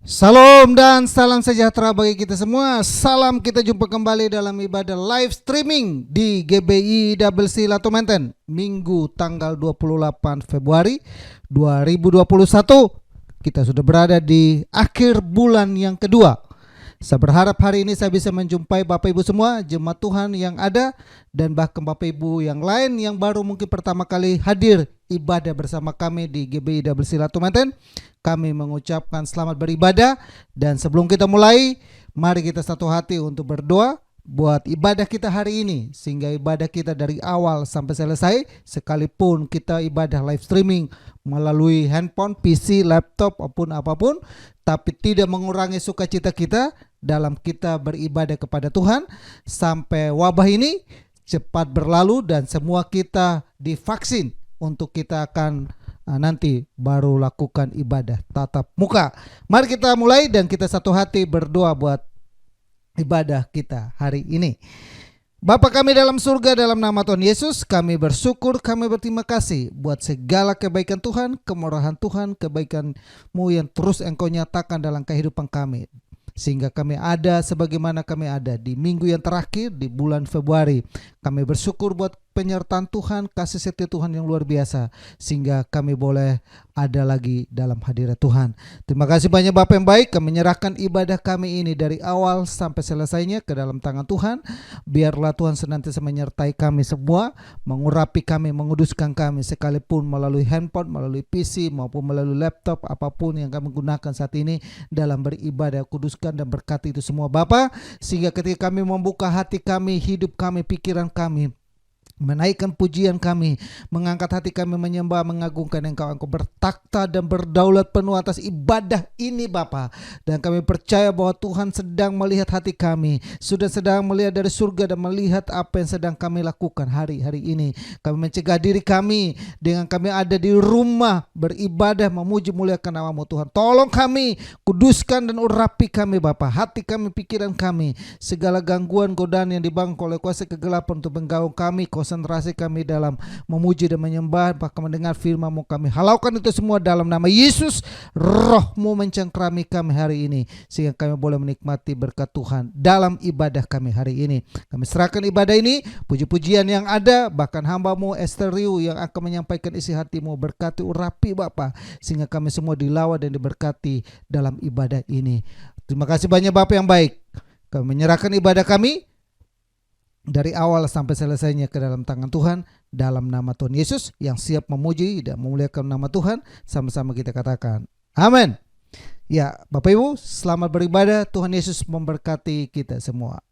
Salam dan salam sejahtera bagi kita semua. Salam, kita jumpa kembali dalam ibadah live streaming di GBI WC Lato Menten, Minggu tanggal 28 Februari 2021. Kita sudah berada di akhir bulan yang kedua. Saya berharap hari ini saya bisa menjumpai Bapak Ibu semua, jemaat Tuhan yang ada, dan bahkan Bapak Ibu yang lain yang baru mungkin pertama kali hadir ibadah bersama kami di GBI WC Lato Menten. Kami mengucapkan selamat beribadah, dan sebelum kita mulai, mari kita satu hati untuk berdoa buat ibadah kita hari ini, sehingga ibadah kita dari awal sampai selesai, sekalipun kita ibadah live streaming melalui handphone, PC, laptop, apapun, tapi tidak mengurangi sukacita kita dalam kita beribadah kepada Tuhan sampai wabah ini cepat berlalu dan semua kita divaksin untuk kita akan nanti baru lakukan ibadah tatap muka. Mari kita mulai dan kita satu hati berdoa buat ibadah kita hari ini. Bapa kami dalam surga, dalam nama Tuhan Yesus, kami bersyukur, kami berterima kasih buat segala kebaikan Tuhan, kemurahan Tuhan, kebaikan-Mu yang terus Engkau nyatakan dalam kehidupan kami, sehingga kami ada sebagaimana kami ada di minggu yang terakhir di bulan Februari. Kami bersyukur buat penyertaan Tuhan, kasih setia Tuhan yang luar biasa, sehingga kami boleh ada lagi dalam hadirat Tuhan. Terima kasih banyak Bapak yang baik. Kami menyerahkan ibadah kami ini dari awal sampai selesainya ke dalam tangan Tuhan. Biarlah Tuhan senantiasa menyertai kami semua, mengurapi kami, menguduskan kami, sekalipun melalui handphone, melalui PC, maupun melalui laptop, apapun yang kami gunakan saat ini dalam beribadah. Kuduskan dan berkati itu semua Bapak, sehingga ketika kami membuka hati kami, hidup kami, pikiran kami, menaikkan pujian kami, mengangkat hati kami menyembah, mengagungkan Engkau bertakhta dan berdaulat penuh atas ibadah ini Bapa. Dan kami percaya bahwa Tuhan sedang melihat hati kami, sudah sedang melihat dari surga dan melihat apa yang sedang kami lakukan hari-hari ini. Kami mencegah diri kami dengan kami ada di rumah beribadah, memuji muliakan nama-Mu Tuhan. Tolong kami, kuduskan dan urapi kami Bapa, hati kami, pikiran kami, segala gangguan godaan yang dibangun oleh kuasa kegelapan untuk mengganggu kami, konsentrasi kami dalam memuji dan menyembah, bahkan mendengar firman-Mu, kami halaukan itu semua dalam nama Yesus. Roh-Mu mencengkrami kami hari ini, sehingga kami boleh menikmati berkat Tuhan dalam ibadah kami hari ini. Kami serahkan ibadah ini, puji-pujian yang ada, bahkan hamba-Mu Esther Riu yang akan menyampaikan isi hati-Mu, berkati urapi Bapa, sehingga kami semua dilawat dan diberkati dalam ibadah ini. Terima kasih banyak Bapa yang baik. Kami menyerahkan ibadah kami dari awal sampai selesainya ke dalam tangan Tuhan, dalam nama Tuhan Yesus yang siap memuji dan memuliakan nama Tuhan. Sama-sama kita katakan amin. Ya Bapak Ibu, selamat beribadah. Tuhan Yesus memberkati kita semua.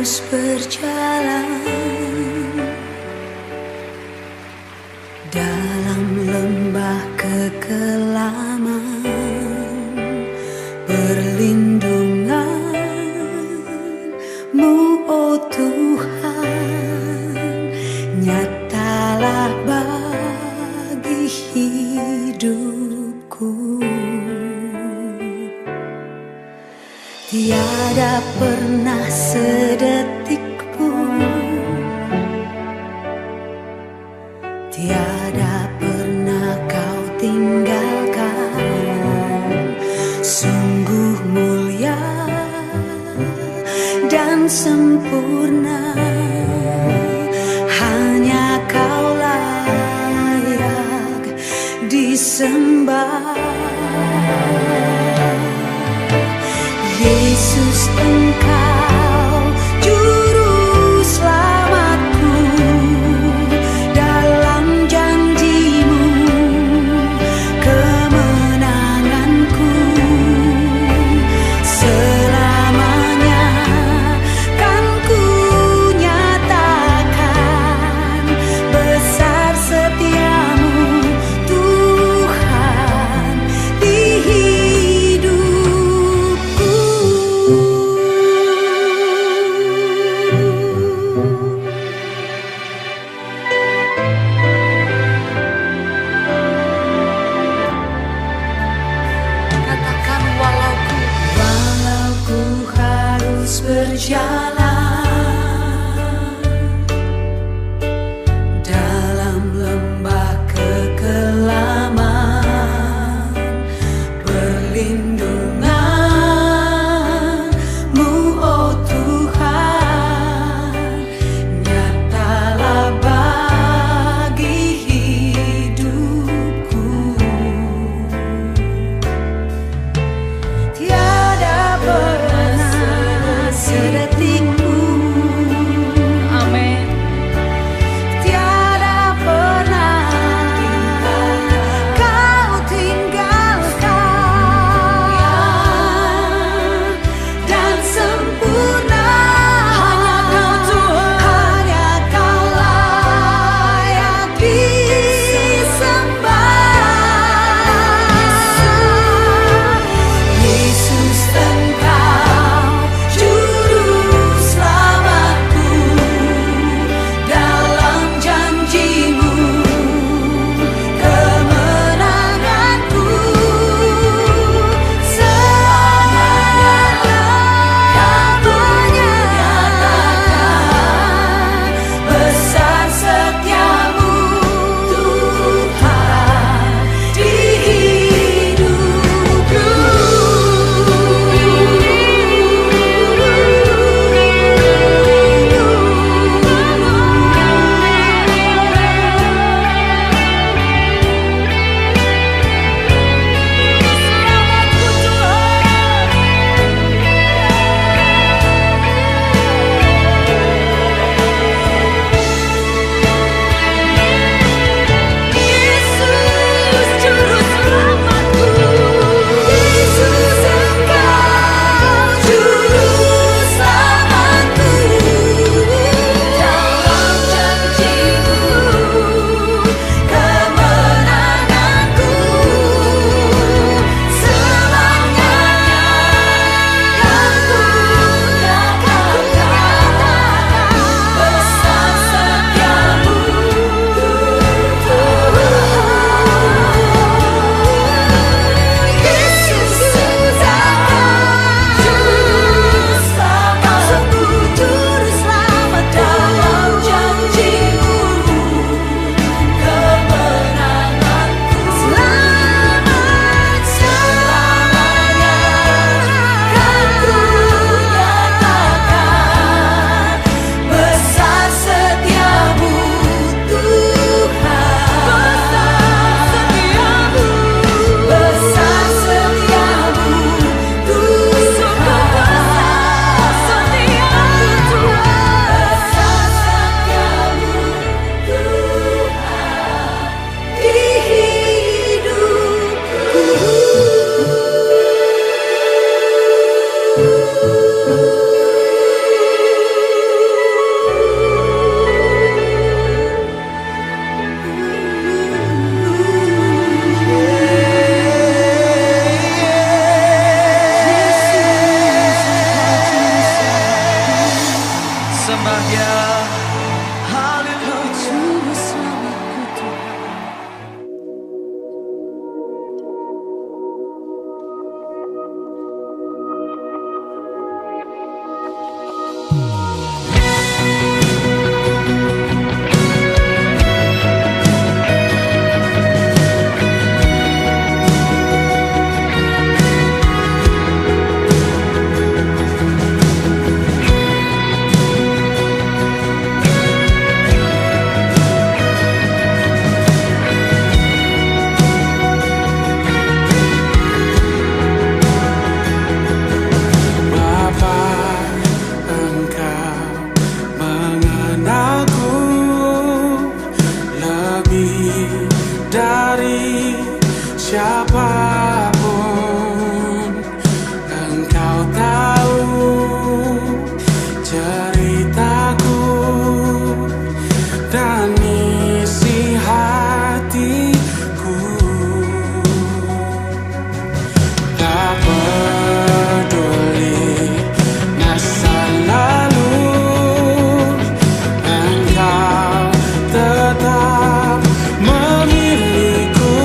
harus berjalan dalam lembah kekelaman, perlindungan-Mu, oh Tuhan, nyatalah bagi hidupku. Tiada pernah sedetik pun, tiada pernah Kau tinggalkan. Sungguh mulia dan sempurna, hanya Kau layak disembah. Yesus, Engkau juru selamatku, dalam janji-Mu kemenanganku. Selamanya kan ku nyatakan besar setia-Mu, Tuhan, di hidupku. Katakan, walau ku harus berjalan dalam lembah kekelaman, perlindungan-Mu, oh Tuhan, nyatalah bagi hidupku. Tiada pernah sedetik siapapun, engkau tahu ceritaku dan isi hatiku. Tak peduli masa lalu, engkau tetap memilikiku.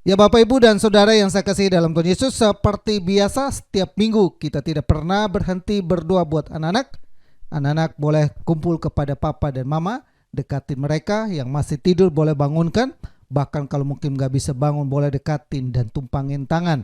Ya Bapak Ibu dan Saudara yang saya kasihi dalam Tuhan Yesus, seperti biasa setiap minggu kita tidak pernah berhenti berdoa buat anak-anak. Anak-anak boleh kumpul kepada papa dan mama, dekatin mereka, yang masih tidur boleh bangunkan, bahkan kalau mungkin gak bisa bangun boleh dekatin dan tumpangin tangan.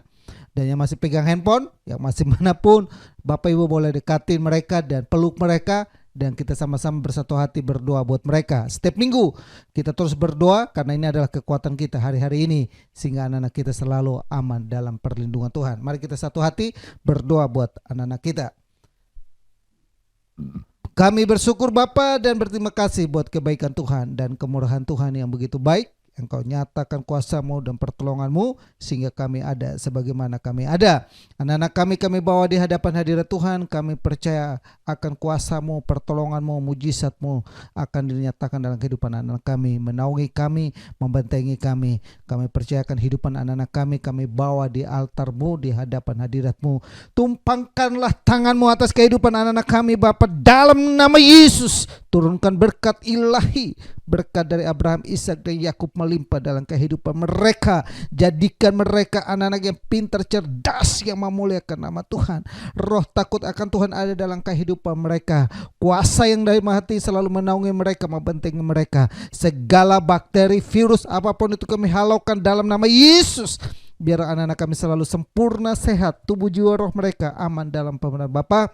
Dan yang masih pegang handphone, yang masih manapun, Bapak Ibu boleh dekatin mereka dan peluk mereka, dan kita sama-sama bersatu hati berdoa buat mereka. Setiap minggu kita terus berdoa karena ini adalah kekuatan kita hari-hari ini, sehingga anak-anak kita selalu aman dalam perlindungan Tuhan. Mari kita satu hati berdoa buat anak-anak kita. Kami bersyukur Bapa dan berterima kasih buat kebaikan Tuhan dan kemurahan Tuhan yang begitu baik. Engkau nyatakan kuasa-Mu dan pertolongan-Mu sehingga kami ada sebagaimana kami ada. Anak-anak kami bawa di hadapan hadirat Tuhan. Kami percaya akan kuasa-Mu, pertolongan-Mu, mujizat-Mu akan dinyatakan dalam kehidupan anak-anak kami, menaungi kami, membentengi kami. Kami percayakan kehidupan anak-anak kami bawa di altar-Mu, di hadapan hadirat-Mu. Tumpangkanlah tangan-Mu atas kehidupan anak-anak kami Bapa, dalam nama Yesus. Turunkan berkat ilahi, berkat dari Abraham, Ishak dan Yakub melimpah dalam kehidupan mereka. Jadikan mereka anak-anak yang pintar, cerdas, yang memuliakan nama Tuhan. Roh takut akan Tuhan ada dalam kehidupan mereka. Kuasa yang dari Maha Hati selalu menaungi mereka, membentengi mereka. Segala bakteri, virus, apapun itu kami halaukan dalam nama Yesus. Biar anak-anak kami selalu sempurna, sehat, tubuh jiwa roh mereka aman dalam pemerintahan Bapa.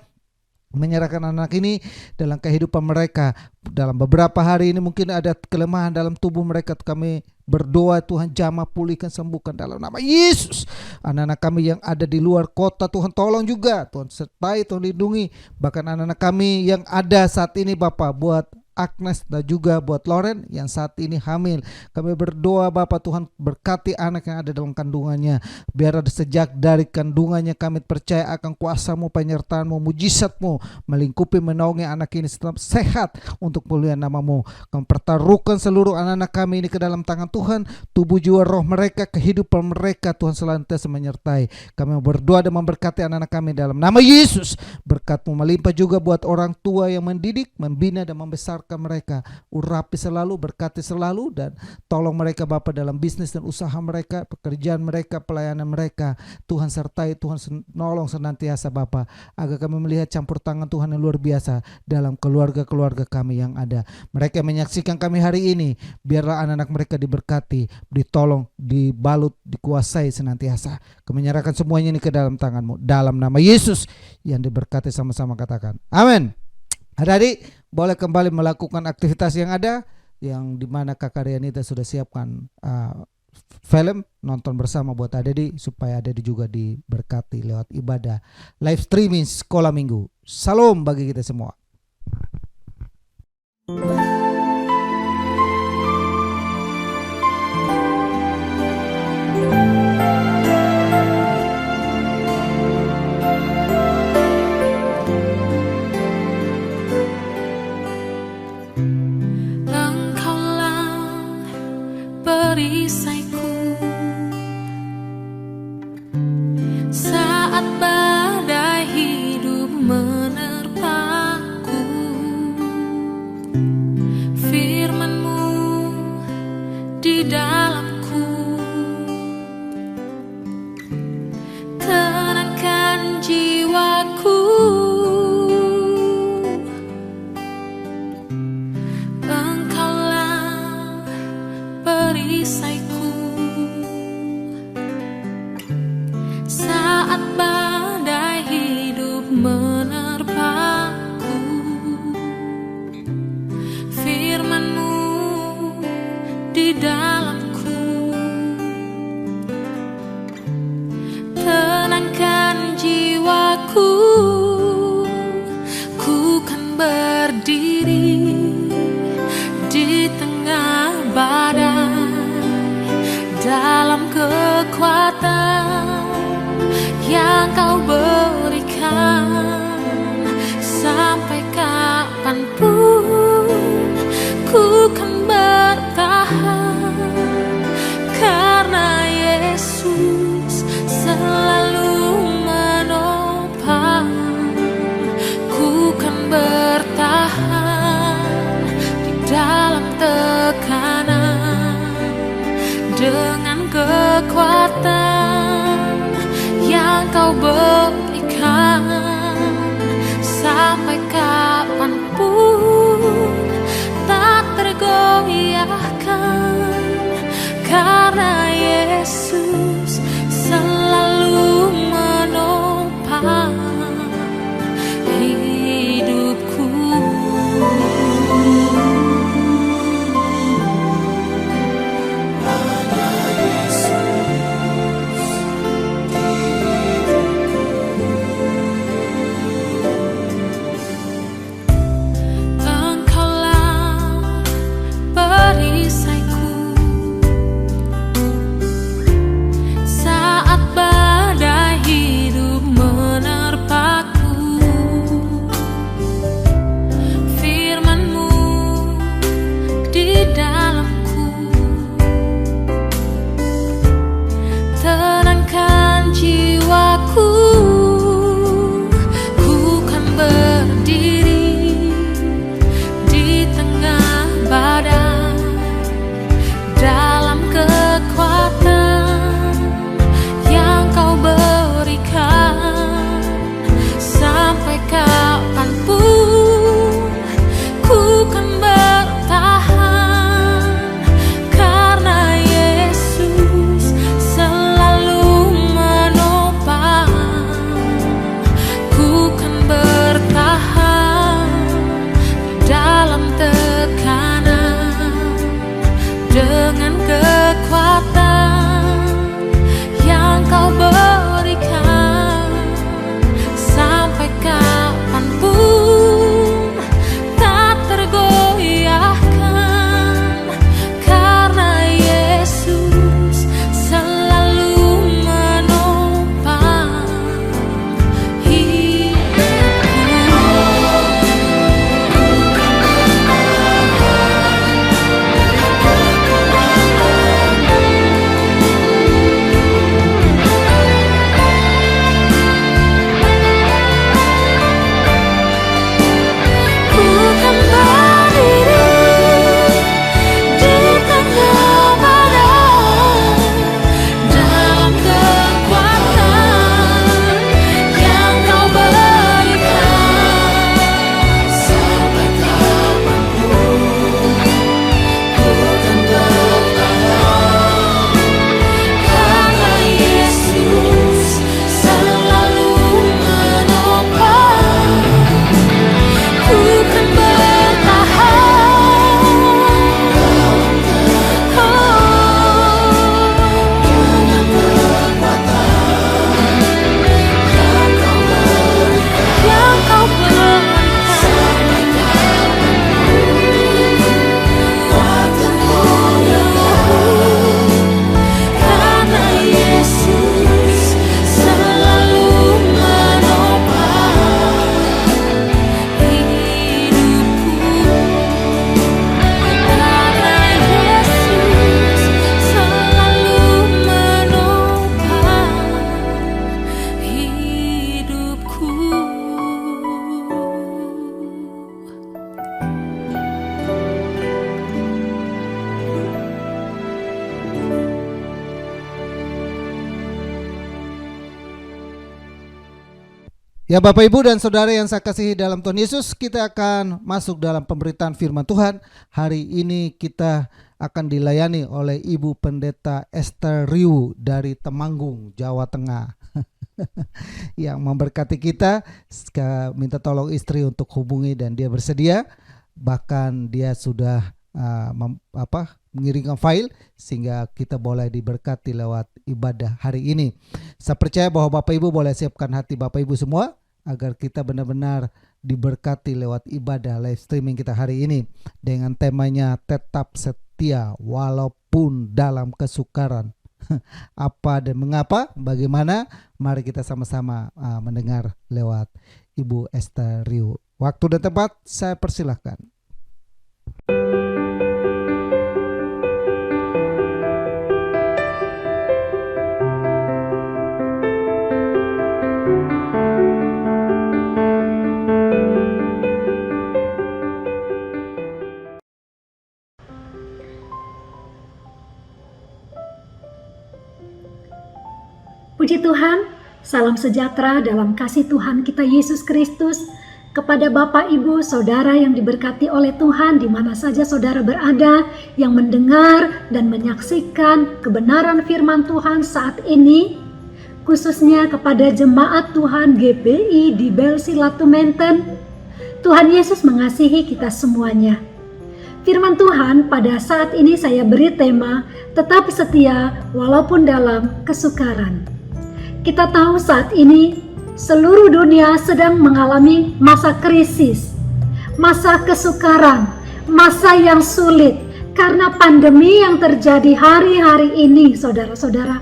Menyerahkan anak ini dalam kehidupan mereka. Dalam beberapa hari ini mungkin ada kelemahan dalam tubuh mereka. Kami berdoa Tuhan jamah, pulihkan, sembuhkan dalam nama Yesus. Anak-anak kami yang ada di luar kota Tuhan tolong juga, Tuhan sertai, Tuhan lindungi. Bahkan anak-anak kami yang ada saat ini Bapak, buat Agnes dan juga buat Loren yang saat ini hamil. Kami berdoa Bapak Tuhan berkati anak yang ada dalam kandungannya. Biar sejak dari kandungannya kami percaya akan kuasa-Mu, penyertaan-Mu, mujizat-Mu melingkupi, menaungi anak ini tetap sehat untuk muliaan nama-Mu. Kami pertaruhkan seluruh anak-anak kami ini ke dalam tangan Tuhan. Tubuh jiwa roh mereka, kehidupan mereka Tuhan senantiasa menyertai. Kami berdoa dan memberkati anak-anak kami dalam nama Yesus. Berkat-Mu melimpah juga buat orang tua yang mendidik, membina dan membesarkan mereka. Urapi selalu, berkati selalu, dan tolong mereka Bapa dalam bisnis dan usaha mereka, pekerjaan mereka, pelayanan mereka. Tuhan sertai, Tuhan nolong senantiasa Bapa, agar kami melihat campur tangan Tuhan yang luar biasa dalam keluarga-keluarga kami yang ada. Mereka menyaksikan kami hari ini, biarlah anak-anak mereka diberkati, ditolong, dibalut, dikuasai senantiasa. Kami menyerahkan semuanya ini ke dalam tangan-Mu, dalam nama Yesus yang diberkati, sama-sama katakan amin. Adik-adik boleh kembali melakukan aktivitas yang ada, yang dimana Kakak Rianita sudah siapkan film nonton bersama buat adik-adik, supaya adik-adik juga diberkati lewat ibadah live streaming sekolah minggu. Salam bagi kita semua. Perisaiku saat badai hidup menerpaku, firman-Mu di dalamku, tenangkan jiwaku. Perisaiku saat badai hidup menerpaku, firman-Mu di dalamku, tenangkan jiwaku. Ku kan berdiri di tengah badai dalam kekuatan yang Kau berikan. Sampai kapanpun ku kan bertahan, karena Yesus selalu menopang. Ku kan bertahan di dalam tekanan dengan kekuatan Kau berikan sampai kapanpun tak tergoyahkan, karena Yesus selalu menopang hidupku. Ya Bapak Ibu dan Saudara yang saya kasihi dalam Tuhan Yesus, kita akan masuk dalam pemberitaan firman Tuhan. Hari ini kita akan dilayani oleh Ibu Pendeta Esther Riu dari Temanggung, Jawa Tengah. Yang memberkati kita, minta tolong istri untuk hubungi dan dia bersedia. Bahkan dia sudah mengirimkan file sehingga kita boleh diberkati lewat ibadah hari ini. Saya percaya bahwa Bapak Ibu boleh siapkan hati Bapak Ibu semua agar kita benar-benar diberkati lewat ibadah live streaming kita hari ini dengan temanya tetap setia walaupun dalam kesukaran. Apa dan mengapa, bagaimana? Mari kita sama-sama mendengar lewat Ibu Esther Riu. Waktu dan tempat saya persilahkan. Puji Tuhan, Salam sejahtera dalam kasih Tuhan kita Yesus Kristus kepada Bapak, Ibu, Saudara yang diberkati oleh Tuhan di mana saja saudara berada, yang mendengar dan menyaksikan kebenaran firman Tuhan saat ini, khususnya kepada jemaat Tuhan GBI di Belsi Latumente. Tuhan Yesus mengasihi kita semuanya. Firman Tuhan pada saat ini saya beri tema tetap setia walaupun dalam kesukaran. Kita tahu saat ini seluruh dunia sedang mengalami masa krisis, masa kesukaran, masa yang sulit karena pandemi yang terjadi hari-hari ini, saudara-saudara.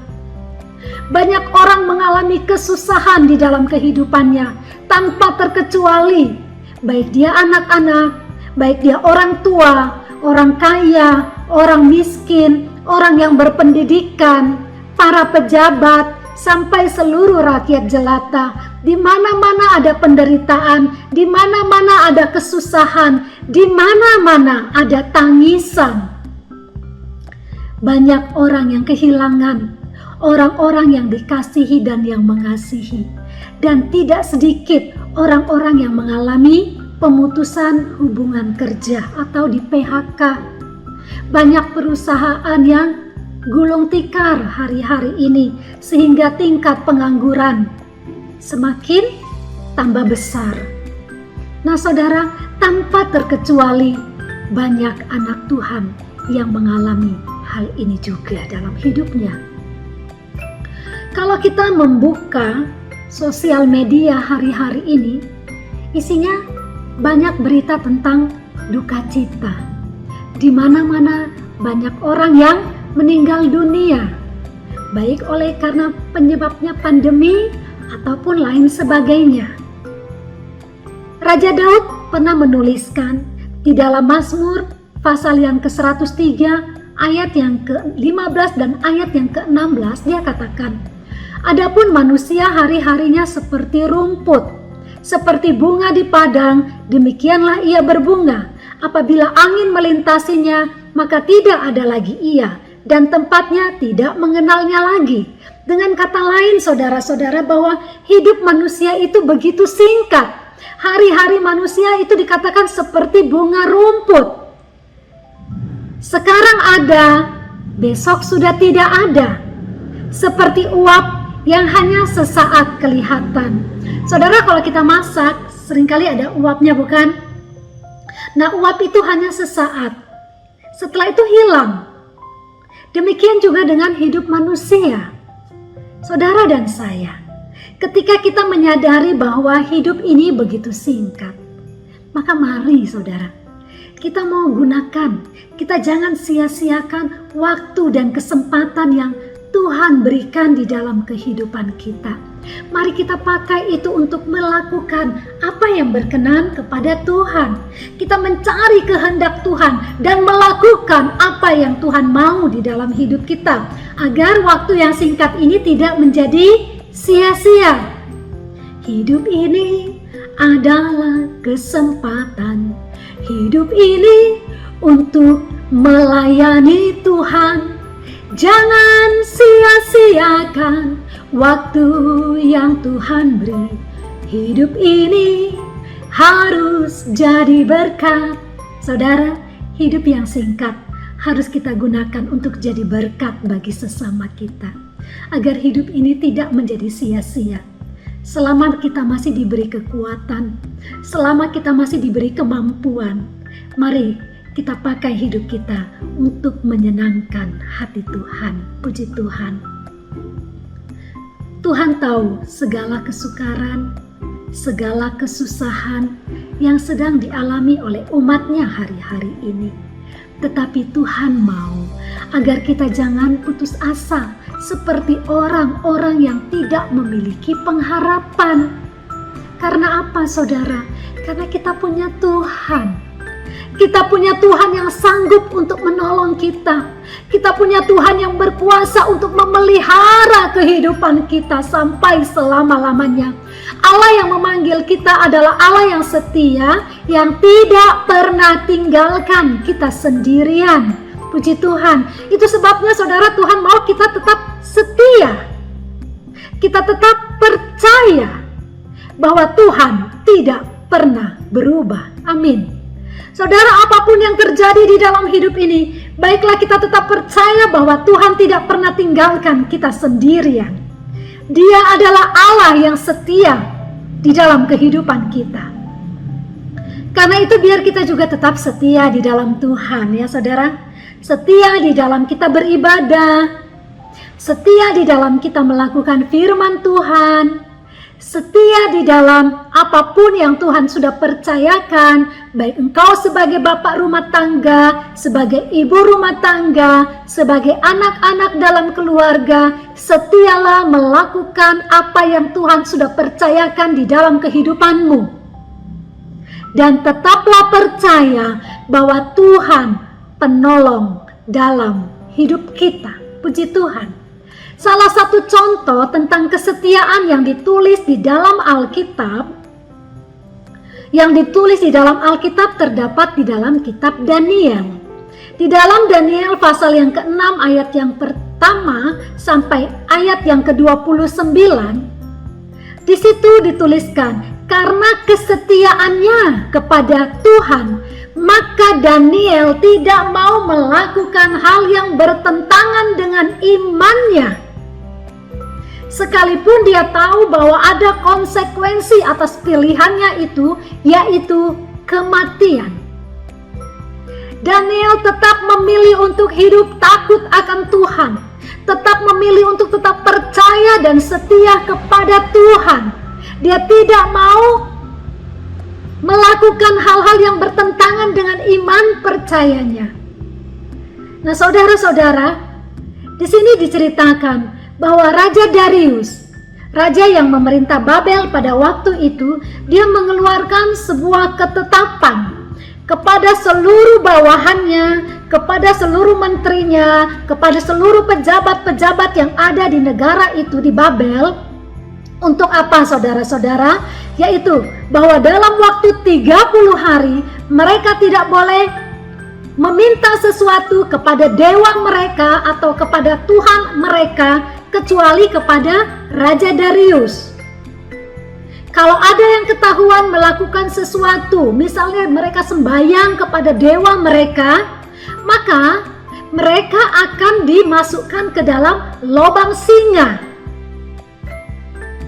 Banyak orang mengalami kesusahan di dalam kehidupannya tanpa terkecuali, baik dia anak-anak, baik dia orang tua, orang kaya, orang miskin, orang yang berpendidikan, para pejabat, sampai seluruh rakyat jelata. Di mana-mana ada penderitaan, di mana-mana ada kesusahan, di mana-mana ada tangisan. Banyak orang yang kehilangan, orang-orang yang dikasihi dan yang mengasihi, dan tidak sedikit orang-orang yang mengalami pemutusan hubungan kerja atau di PHK. Banyak perusahaan yang gulung tikar hari-hari ini sehingga tingkat pengangguran semakin tambah besar. Nah saudara, tanpa terkecuali banyak anak Tuhan yang mengalami hal ini juga dalam hidupnya. Kalau kita membuka sosial media hari-hari ini, isinya banyak berita tentang duka cita. Di mana-mana banyak orang yang meninggal dunia, baik oleh karena penyebabnya pandemi ataupun lain sebagainya. Raja Daud pernah menuliskan di dalam Mazmur pasal yang ke-103 ayat yang ke-15 dan ayat yang ke-16, dia katakan, "Adapun manusia hari-harinya seperti rumput, seperti bunga di padang, demikianlah ia berbunga. Apabila angin melintasinya, maka tidak ada lagi ia, dan tempatnya tidak mengenalnya lagi." Dengan kata lain saudara-saudara, bahwa hidup manusia itu begitu singkat. Hari-hari manusia itu dikatakan seperti bunga rumput. Sekarang ada, besok sudah tidak ada. Seperti uap yang hanya sesaat kelihatan. Saudara, kalau kita masak seringkali ada uapnya, bukan? Nah, uap itu hanya sesaat. Setelah itu hilang. Demikian juga dengan hidup manusia. Saudara dan saya, ketika kita menyadari bahwa hidup ini begitu singkat, maka mari saudara, kita mau gunakan, kita jangan sia-siakan waktu dan kesempatan yang Tuhan berikan di dalam kehidupan kita. Mari kita pakai itu untuk melakukan apa yang berkenan kepada Tuhan. Kita mencari kehendak Tuhan dan melakukan apa yang Tuhan mau di dalam hidup kita, agar waktu yang singkat ini tidak menjadi sia-sia. Hidup ini adalah kesempatan, hidup ini untuk melayani Tuhan. Jangan sia-siakan waktu yang Tuhan beri. Hidup ini harus jadi berkat. Saudara, hidup yang singkat harus kita gunakan untuk jadi berkat bagi sesama kita, agar hidup ini tidak menjadi sia-sia. Selama kita masih diberi kekuatan, selama kita masih diberi kemampuan, mari kita pakai hidup kita untuk menyenangkan hati Tuhan. Puji Tuhan. Tuhan tahu segala kesukaran, segala kesusahan yang sedang dialami oleh umatnya hari-hari ini. Tetapi Tuhan mau agar kita jangan putus asa seperti orang-orang yang tidak memiliki pengharapan. Karena apa saudara? Karena kita punya Tuhan. Kita punya Tuhan yang sanggup untuk menolong kita. Kita punya Tuhan yang berkuasa untuk memelihara kehidupan kita sampai selama-lamanya. Allah yang memanggil kita adalah Allah yang setia, yang tidak pernah tinggalkan kita sendirian. Puji Tuhan. Itu sebabnya saudara, Tuhan mau kita tetap setia. kita tetap percaya bahwa Tuhan tidak pernah berubah. Amin. Saudara, apapun yang terjadi di dalam hidup ini, baiklah kita tetap percaya bahwa Tuhan tidak pernah tinggalkan kita sendirian. Dia adalah Allah yang setia di dalam kehidupan kita. Karena itu biar kita juga tetap setia di dalam Tuhan ya saudara. Setia di dalam kita beribadah, setia di dalam kita melakukan firman Tuhan, setia di dalam apapun yang Tuhan sudah percayakan, baik engkau sebagai bapak rumah tangga, sebagai ibu rumah tangga, sebagai anak-anak dalam keluarga, setialah melakukan apa yang Tuhan sudah percayakan di dalam kehidupanmu. Dan tetaplah percaya bahwa Tuhan penolong dalam hidup kita. Puji Tuhan. Salah satu contoh tentang kesetiaan yang ditulis di dalam Alkitab, terdapat di dalam kitab Daniel. Di dalam Daniel pasal yang ke-6 ayat yang pertama sampai ayat yang ke-29, di situ dituliskan, karena kesetiaannya kepada Tuhan, maka Daniel tidak mau melakukan hal yang bertentangan dengan imannya. Sekalipun dia tahu bahwa ada konsekuensi atas pilihannya itu, yaitu kematian. Daniel tetap memilih untuk hidup takut akan Tuhan, tetap memilih untuk tetap percaya dan setia kepada Tuhan. Dia tidak mau melakukan hal-hal yang bertentangan dengan iman percayanya. Nah, saudara-saudara, di sini diceritakan bahwa Raja Darius, raja yang memerintah Babel pada waktu itu, dia mengeluarkan sebuah ketetapan kepada seluruh bawahannya, kepada seluruh menterinya, kepada seluruh pejabat-pejabat yang ada di negara itu di Babel. Untuk apa saudara-saudara? Yaitu bahwa dalam waktu 30 hari mereka tidak boleh meminta sesuatu kepada dewa mereka atau kepada Tuhan mereka kecuali kepada Raja Darius. Kalau ada yang ketahuan melakukan sesuatu, misalnya mereka sembahyang kepada dewa mereka, maka mereka akan dimasukkan ke dalam lubang singa.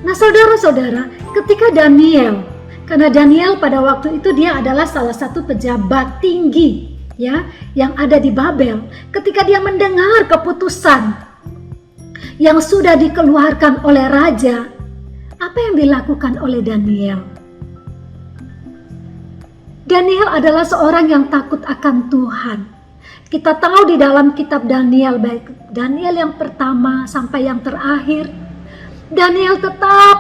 Nah saudara-saudara, ketika Daniel, karena Daniel pada waktu itu dia adalah salah satu pejabat tinggi ya yang ada di Babel, ketika dia mendengar keputusan yang sudah dikeluarkan oleh raja, apa yang dilakukan oleh Daniel? Daniel adalah seorang yang takut akan Tuhan. Kita tahu di dalam kitab Daniel, baik Daniel yang pertama sampai yang terakhir, Daniel tetap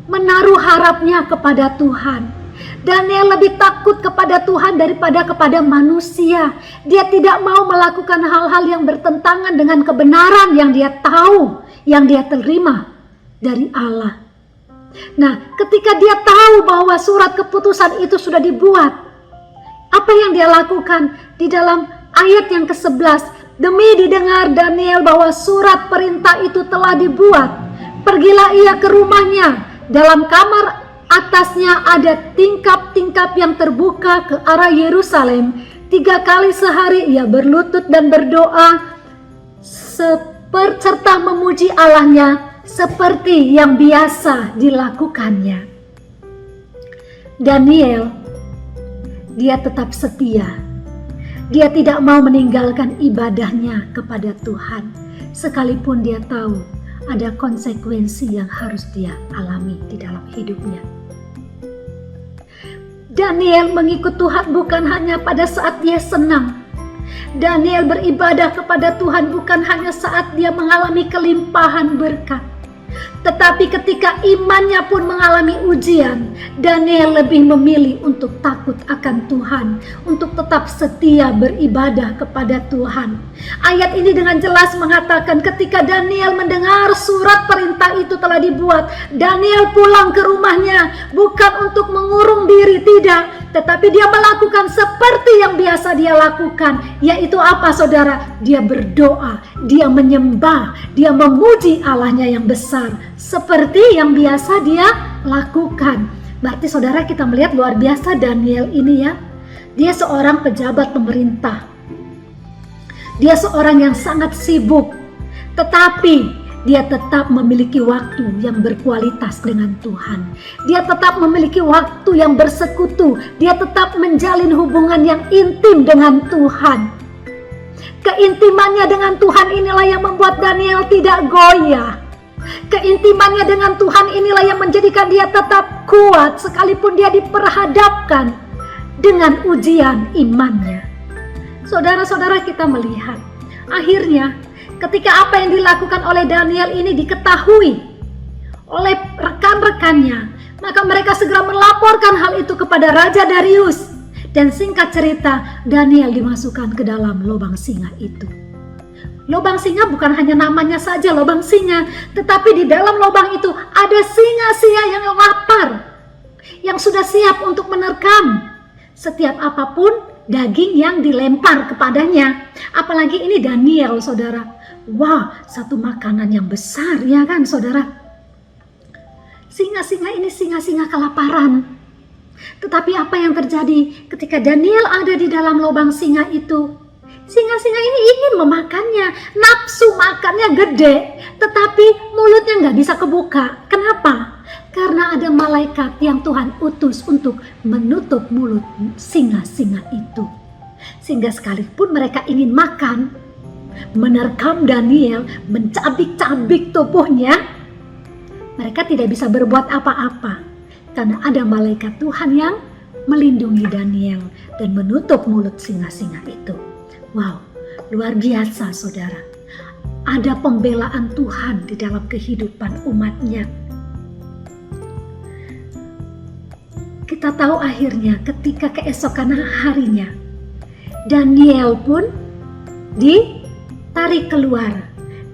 menaruh harapnya kepada Tuhan. Daniel lebih takut kepada Tuhan daripada kepada manusia. Dia tidak mau melakukan hal-hal yang bertentangan dengan kebenaran yang dia tahu, yang dia terima dari Allah. Nah, ketika dia tahu bahwa surat keputusan itu sudah dibuat, apa yang dia lakukan? Di dalam ayat yang ke-11, demi didengar Daniel bahwa surat perintah itu telah dibuat, pergilah ia ke rumahnya. Dalam kamar atasnya ada tingkap-tingkap yang terbuka ke arah Yerusalem. 3 kali sehari ia berlutut dan berdoa serta memuji Allahnya seperti yang biasa dilakukannya. Daniel, dia tetap setia. Dia tidak mau meninggalkan ibadahnya kepada Tuhan, sekalipun dia tahu ada konsekuensi yang harus dia alami di dalam hidupnya. Daniel mengikut Tuhan bukan hanya pada saat dia senang. Daniel beribadah kepada Tuhan bukan hanya saat dia mengalami kelimpahan berkat, tetapi ketika imannya pun mengalami ujian, Daniel lebih memilih untuk takut akan Tuhan, untuk tetap setia beribadah kepada Tuhan. Ayat ini dengan jelas mengatakan ketika Daniel mendengar surat perintah itu telah dibuat, Daniel pulang ke rumahnya bukan untuk mengurung diri, tidak, tetapi dia melakukan seperti yang biasa biasa dia lakukan, yaitu apa saudara? Dia berdoa, dia menyembah, dia memuji Allahnya yang besar, seperti yang biasa dia lakukan. Berarti saudara, kita melihat luar biasa Daniel ini ya. Dia seorang pejabat pemerintah. Dia seorang yang sangat sibuk, tetapi dia tetap memiliki waktu yang berkualitas dengan Tuhan. Dia tetap memiliki waktu yang bersekutu. Dia tetap menjalin hubungan yang intim dengan Tuhan. Keintimannya dengan Tuhan inilah yang membuat Daniel tidak goyah. Keintimannya dengan Tuhan inilah yang menjadikan dia tetap kuat sekalipun dia diperhadapkan dengan ujian imannya. Saudara-saudara, kita melihat akhirnya ketika apa yang dilakukan oleh Daniel ini diketahui oleh rekan-rekannya, maka mereka segera melaporkan hal itu kepada Raja Darius. Dan singkat cerita, Daniel dimasukkan ke dalam lubang singa itu. Lubang singa bukan hanya namanya saja lubang singa, tetapi di dalam lubang itu ada singa-singa yang lapar, yang sudah siap untuk menerkam setiap apapun daging yang dilempar kepadanya. Apalagi ini Daniel, saudara. Wah, satu makanan yang besar, ya kan saudara? Singa-singa ini singa-singa kelaparan. Tetapi apa yang terjadi ketika Daniel ada di dalam lubang singa itu? Singa-singa ini ingin memakannya, nafsu makannya gede, tetapi mulutnya nggak bisa kebuka. Kenapa? Karena ada malaikat yang Tuhan utus untuk menutup mulut singa-singa itu. Sehingga sekalipun mereka ingin makan, menerkam Daniel, mencabik-cabik tubuhnya, mereka tidak bisa berbuat apa-apa. Karena ada malaikat Tuhan yang melindungi Daniel dan menutup mulut singa-singa itu. Wow, luar biasa saudara. Ada pembelaan Tuhan di dalam kehidupan umatnya. Kita tahu akhirnya ketika keesokan harinya, Daniel pun ditarik keluar,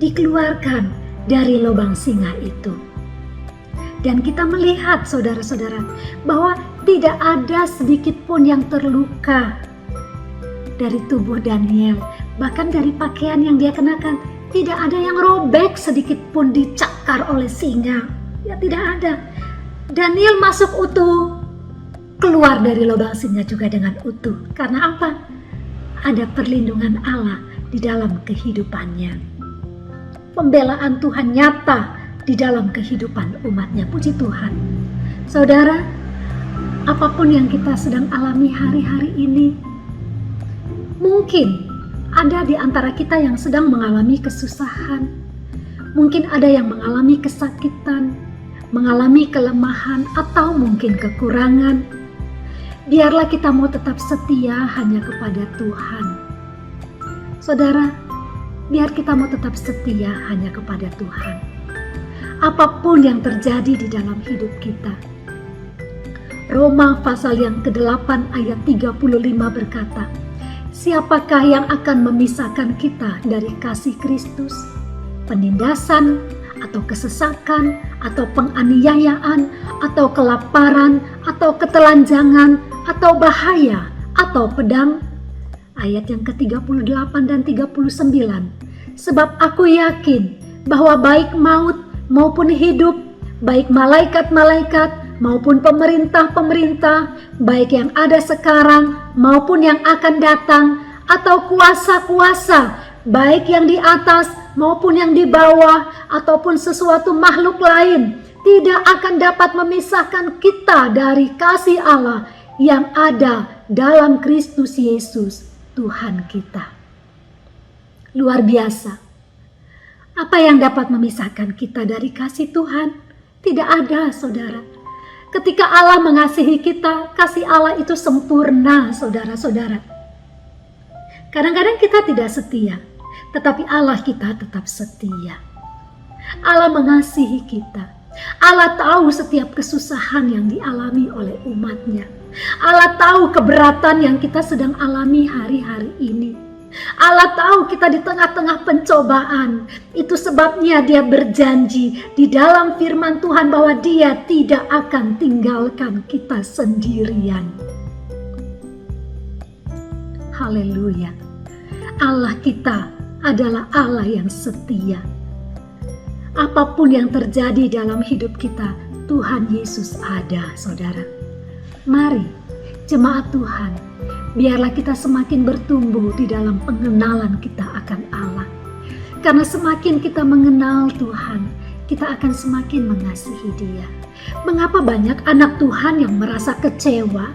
dikeluarkan dari lubang singa itu. Dan kita melihat saudara-saudara bahwa tidak ada sedikit pun yang terluka dari tubuh Daniel. Bahkan dari pakaian yang dia kenakan tidak ada yang robek sedikit pun dicakar oleh singa. Ya, tidak ada. Daniel masuk utuh, keluar dari lubang singa juga dengan utuh. Karena apa? Ada perlindungan Allah di dalam kehidupannya. Pembelaan Tuhan nyata di dalam kehidupan umatnya. Puji Tuhan. Saudara, apapun yang kita sedang alami hari-hari ini, mungkin ada di antara kita yang sedang mengalami kesusahan. Mungkin ada yang mengalami kesakitan, mengalami kelemahan, atau mungkin kekurangan. Biarlah kita mau tetap setia hanya kepada Tuhan. Saudara, biar kita mau tetap setia hanya kepada Tuhan. Apapun yang terjadi di dalam hidup kita. Roma pasal yang ke-8 ayat 35 berkata, siapakah yang akan memisahkan kita dari kasih Kristus? Penindasan, atau kesesakan, atau penganiayaan, atau kelaparan, atau ketelanjangan, atau bahaya, atau pedang? Ayat yang ke-38 dan 39. Sebab aku yakin bahwa baik maut maupun hidup, baik malaikat-malaikat maupun pemerintah-pemerintah, baik yang ada sekarang maupun yang akan datang, atau kuasa-kuasa, baik yang di atas maupun yang di bawah, ataupun sesuatu makhluk lain, tidak akan dapat memisahkan kita dari kasih Allah yang ada dalam Kristus Yesus, Tuhan kita. Luar biasa. Apa yang dapat memisahkan kita dari kasih Tuhan? Tidak ada, saudara. Ketika Allah mengasihi kita, kasih Allah itu sempurna, saudara-saudara. Kadang-kadang kita tidak setia, tetapi Allah kita tetap setia. Allah mengasihi kita. Allah tahu setiap kesusahan yang dialami oleh umatnya. Allah tahu keberatan yang kita sedang alami hari-hari ini. Allah tahu kita di tengah-tengah pencobaan. Itu sebabnya Dia berjanji di dalam firman Tuhan bahwa Dia tidak akan tinggalkan kita sendirian. Haleluya. Allah kita adalah Allah yang setia. Apapun yang terjadi dalam hidup kita, Tuhan Yesus ada, saudara. Mari, jemaat Tuhan, biarlah kita semakin bertumbuh di dalam pengenalan kita akan Allah. Karena semakin kita mengenal Tuhan, kita akan semakin mengasihi Dia. Mengapa banyak anak Tuhan yang merasa kecewa?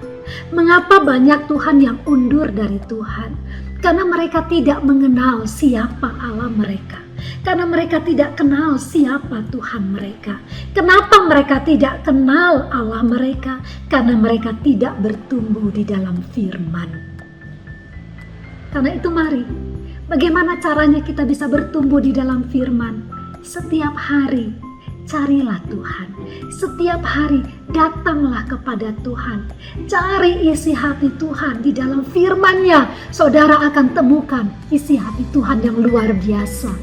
Mengapa banyak Tuhan yang undur dari Tuhan? Karena mereka tidak mengenal siapa Allah mereka. Karena mereka tidak kenal siapa Tuhan mereka. Kenapa mereka tidak kenal Allah mereka? Karena mereka tidak bertumbuh di dalam firman. Karena itu mari, bagaimana caranya kita bisa bertumbuh di dalam firman? Setiap hari carilah Tuhan. Setiap hari datanglah kepada Tuhan. Cari isi hati Tuhan di dalam firman-Nya. Saudara akan temukan isi hati Tuhan yang luar biasa.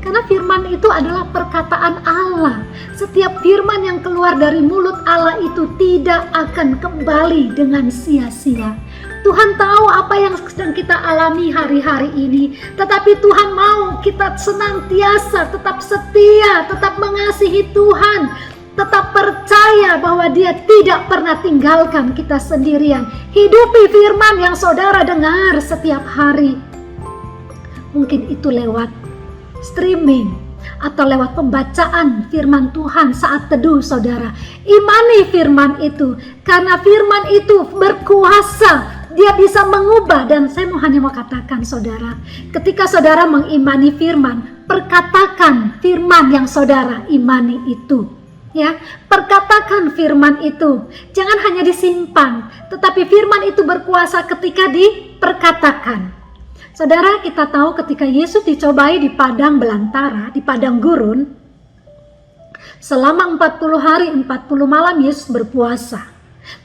Karena firman itu adalah perkataan Allah. Setiap firman yang keluar dari mulut Allah itu tidak akan kembali dengan sia-sia. Tuhan tahu apa yang sedang kita alami hari-hari ini. Tetapi Tuhan mau kita senantiasa tetap setia, tetap mengasihi Tuhan. Tetap percaya bahwa Dia tidak pernah tinggalkan kita sendirian. Hidupi firman yang saudara dengar setiap hari. Mungkin itu lewat streaming atau lewat pembacaan firman Tuhan saat teduh, saudara. Imani firman itu, karena firman itu berkuasa. Dia bisa mengubah. Dan saya hanya mau katakan, saudara, ketika saudara mengimani firman, perkatakan firman yang saudara imani itu. Ya, perkatakan firman itu. Jangan hanya disimpan, tetapi firman itu berkuasa ketika diperkatakan. Saudara, kita tahu ketika Yesus dicobai di padang belantara, di padang gurun, selama 40 hari 40 malam Yesus berpuasa.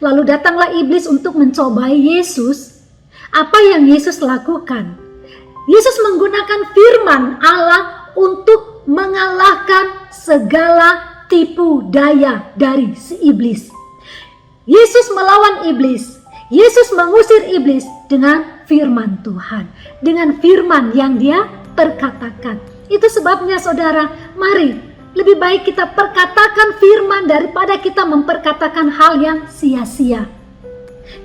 Lalu datanglah iblis untuk mencobai Yesus. Apa yang Yesus lakukan? Yesus menggunakan firman Allah untuk mengalahkan segala tipu daya dari si iblis. Yesus melawan iblis. Yesus mengusir iblis dengan firman Tuhan, dengan firman yang Dia perkatakan. Itu sebabnya, saudara, mari lebih baik kita perkatakan firman daripada kita memperkatakan hal yang sia-sia.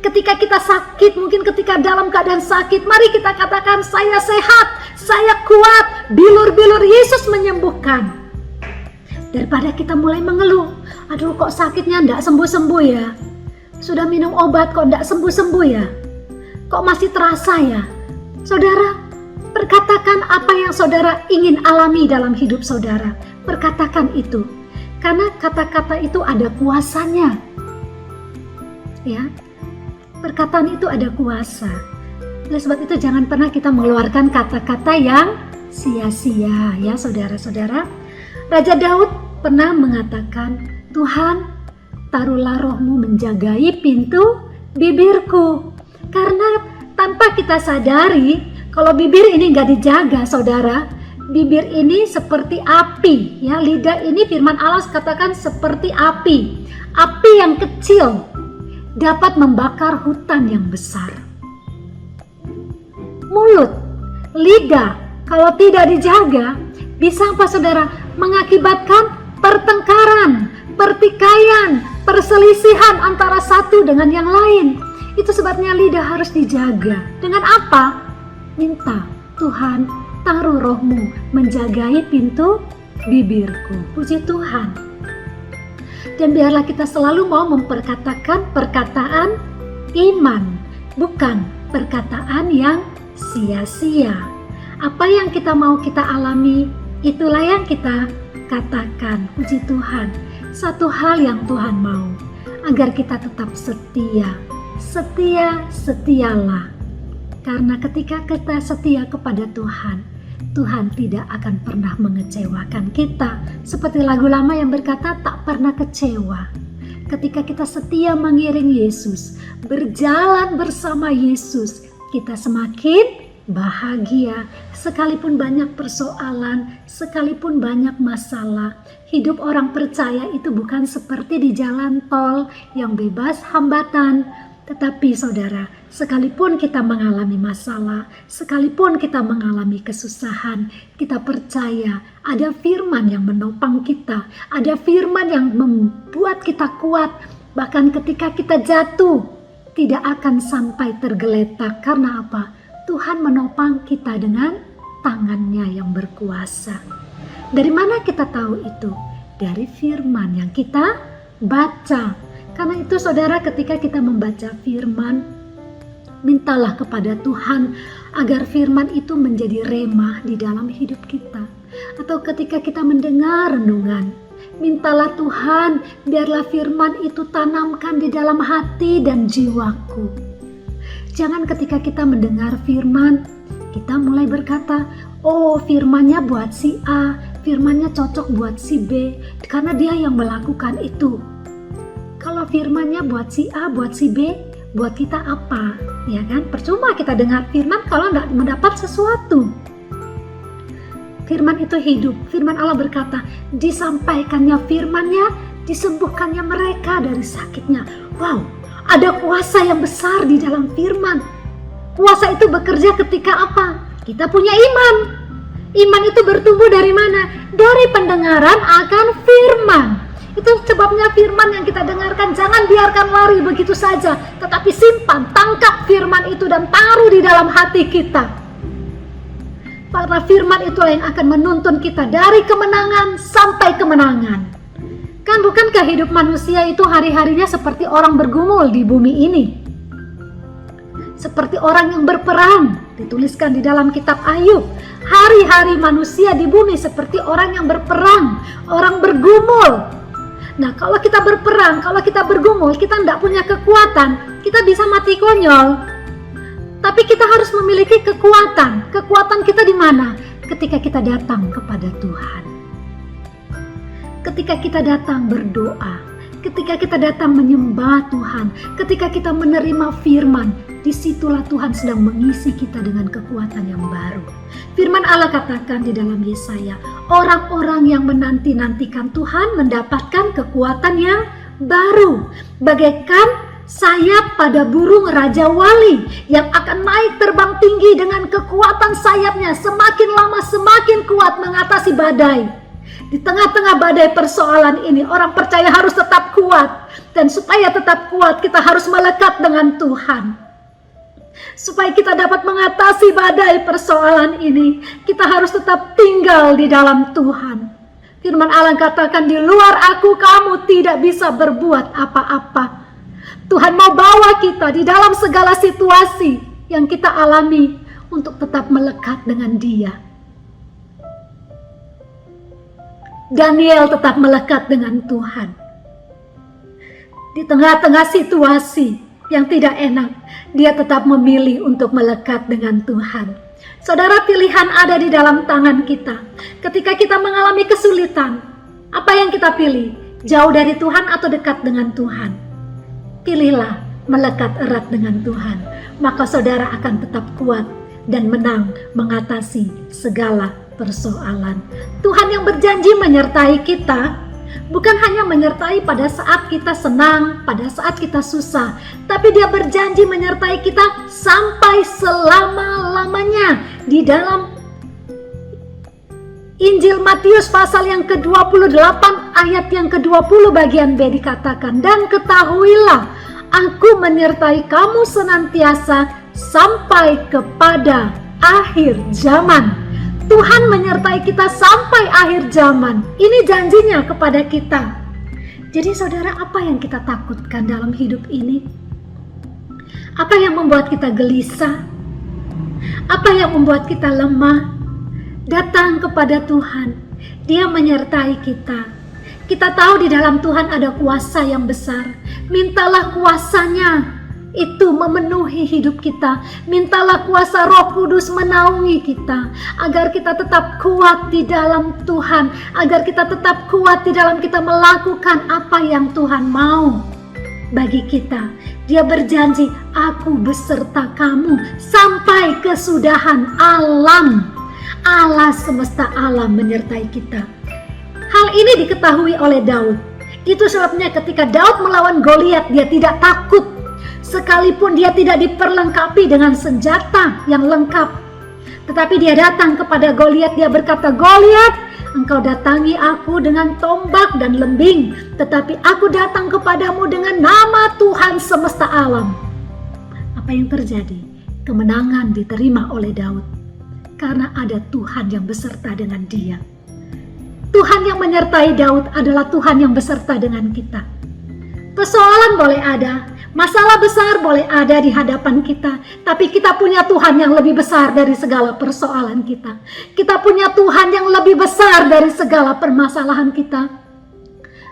Ketika kita sakit, mungkin ketika dalam keadaan sakit, mari kita katakan, saya sehat, saya kuat, bilur-bilur Yesus menyembuhkan. Daripada kita mulai mengeluh, aduh kok sakitnya enggak sembuh-sembuh ya, sudah minum obat kok enggak sembuh-sembuh ya, kok masih terasa ya. Saudara, perkatakan apa yang saudara ingin alami dalam hidup saudara. Perkatakan itu, karena kata-kata itu ada kuasanya. Ya, perkataan itu ada kuasa. Oleh sebab itu jangan pernah kita mengeluarkan kata-kata yang sia-sia, ya saudara-saudara. Raja Daud pernah mengatakan, Tuhan, taruhlah rohmu menjagai pintu bibirku. Karena tanpa kita sadari, kalau bibir ini gak dijaga, saudara, bibir ini seperti api, ya. Lidah ini firman Allah katakan seperti api. Api yang kecil dapat membakar hutan yang besar. Mulut, lidah, kalau tidak dijaga, bisa apa, saudara? Mengakibatkan pertengkaran, pertikaian, perselisihan antara satu dengan yang lain. Itu sebabnya lidah harus dijaga. Dengan apa? Minta, Tuhan, taruh rohmu menjagai pintu bibirku. Puji Tuhan. Dan biarlah kita selalu mau memperkatakan perkataan iman, bukan perkataan yang sia-sia. Apa yang kita mau kita alami, itulah yang kita katakan. Puji Tuhan. Satu hal yang Tuhan mau, agar kita tetap setia. Setia, setialah. Karena ketika kita setia kepada Tuhan, Tuhan tidak akan pernah mengecewakan kita. Seperti lagu lama yang berkata, tak pernah kecewa. Ketika kita setia mengiring Yesus, berjalan bersama Yesus, kita semakin bahagia. Sekalipun banyak persoalan, sekalipun banyak masalah, hidup orang percaya itu bukan seperti di jalan tol yang bebas hambatan. Tetapi saudara, sekalipun kita mengalami masalah, sekalipun kita mengalami kesusahan, kita percaya ada firman yang menopang kita, ada firman yang membuat kita kuat. Bahkan ketika kita jatuh, tidak akan sampai tergeletak. Karena apa? Tuhan menopang kita dengan tangannya yang berkuasa. Dari mana kita tahu itu? Dari firman yang kita baca. Karena itu saudara, ketika kita membaca firman, mintalah kepada Tuhan agar firman itu menjadi rema di dalam hidup kita. Atau ketika kita mendengar renungan, mintalah Tuhan biarlah firman itu tanamkan di dalam hati dan jiwaku. Jangan ketika kita mendengar firman, kita mulai berkata, oh firmannya buat si A, firmannya cocok buat si B, karena dia yang melakukan itu. Kalau firmannya buat si A, buat si B, buat kita apa? Ya kan? Percuma kita dengar firman kalau tidak mendapat sesuatu. Firman itu hidup. Firman Allah berkata, disampaikannya firmannya, disembuhkannya mereka dari sakitnya. Wow, ada kuasa yang besar di dalam firman. Kuasa itu bekerja ketika apa? Kita punya iman. Iman itu bertumbuh dari mana? Dari pendengaran akan firman. Itu sebabnya firman yang kita dengarkan jangan biarkan lari begitu saja, tetapi simpan, tangkap firman itu dan taruh di dalam hati kita. Karena firman itulah yang akan menuntun kita dari kemenangan sampai kemenangan. Kan bukankah hidup manusia itu hari-harinya seperti orang bergumul di bumi ini? Seperti orang yang berperang, dituliskan di dalam kitab Ayub. Hari-hari manusia di bumi seperti orang yang berperang, orang bergumul. Nah, kalau kita berperang, kalau kita bergumul, kita tidak punya kekuatan, kita bisa mati konyol. Tapi kita harus memiliki kekuatan. Kekuatan kita di mana? Ketika kita datang kepada Tuhan. Ketika kita datang berdoa, ketika kita datang menyembah Tuhan, ketika kita menerima firman, disitulah Tuhan sedang mengisi kita dengan kekuatan yang baru. Firman Allah katakan di dalam Yesaya, orang-orang yang menanti-nantikan Tuhan mendapatkan kekuatan yang baru, bagaikan sayap pada burung Raja Wali yang akan naik terbang tinggi dengan kekuatan sayapnya, semakin lama semakin kuat mengatasi badai. Di tengah-tengah badai persoalan ini, orang percaya harus tetap kuat, dan supaya tetap kuat kita harus melekat dengan Tuhan. Supaya kita dapat mengatasi badai persoalan ini, kita harus tetap tinggal di dalam Tuhan. Firman Allah katakan, di luar aku kamu tidak bisa berbuat apa-apa. Tuhan mau bawa kita di dalam segala situasi yang kita alami untuk tetap melekat dengan Dia. Daniel tetap melekat dengan Tuhan. Di tengah-tengah situasi yang tidak enak, dia tetap memilih untuk melekat dengan Tuhan. Saudara, pilihan ada di dalam tangan kita. Ketika kita mengalami kesulitan, apa yang kita pilih? Jauh dari Tuhan atau dekat dengan Tuhan? Pilihlah melekat erat dengan Tuhan. Maka saudara akan tetap kuat dan menang mengatasi segala persoalan. Tuhan yang berjanji menyertai kita, bukan hanya menyertai pada saat kita senang, pada saat kita susah, tapi Dia berjanji menyertai kita sampai selama-lamanya. Di dalam Injil Matius pasal yang ke-28 ayat yang ke-20 bagian B dikatakan, dan ketahuilah, aku menyertai kamu senantiasa sampai kepada akhir zaman. Tuhan menyertai kita sampai akhir zaman. Ini janjinya kepada kita. Jadi saudara, apa yang kita takutkan dalam hidup ini? Apa yang membuat kita gelisah? Apa yang membuat kita lemah? Datang kepada Tuhan. Dia menyertai kita. Kita tahu di dalam Tuhan ada kuasa yang besar. Mintalah kuasanya itu memenuhi hidup kita. Mintalah kuasa Roh Kudus menaungi kita, agar kita tetap kuat di dalam Tuhan, agar kita tetap kuat di dalam kita melakukan apa yang Tuhan mau bagi kita. Dia berjanji, aku beserta kamu sampai kesudahan alam. Allah semesta alam menyertai kita. Hal ini diketahui oleh Daud. Itu sebabnya ketika Daud melawan Goliat, dia tidak takut. Sekalipun dia tidak diperlengkapi dengan senjata yang lengkap, tetapi dia datang kepada Goliat. Dia berkata, Goliat, engkau datangi aku dengan tombak dan lembing, tetapi aku datang kepadamu dengan nama Tuhan semesta alam. Apa yang terjadi? Kemenangan diterima oleh Daud karena ada Tuhan yang beserta dengan dia. Tuhan yang menyertai Daud adalah Tuhan yang beserta dengan kita. Persoalan boleh ada, masalah besar boleh ada di hadapan kita, tapi kita punya Tuhan yang lebih besar dari segala persoalan kita. Kita punya Tuhan yang lebih besar dari segala permasalahan kita.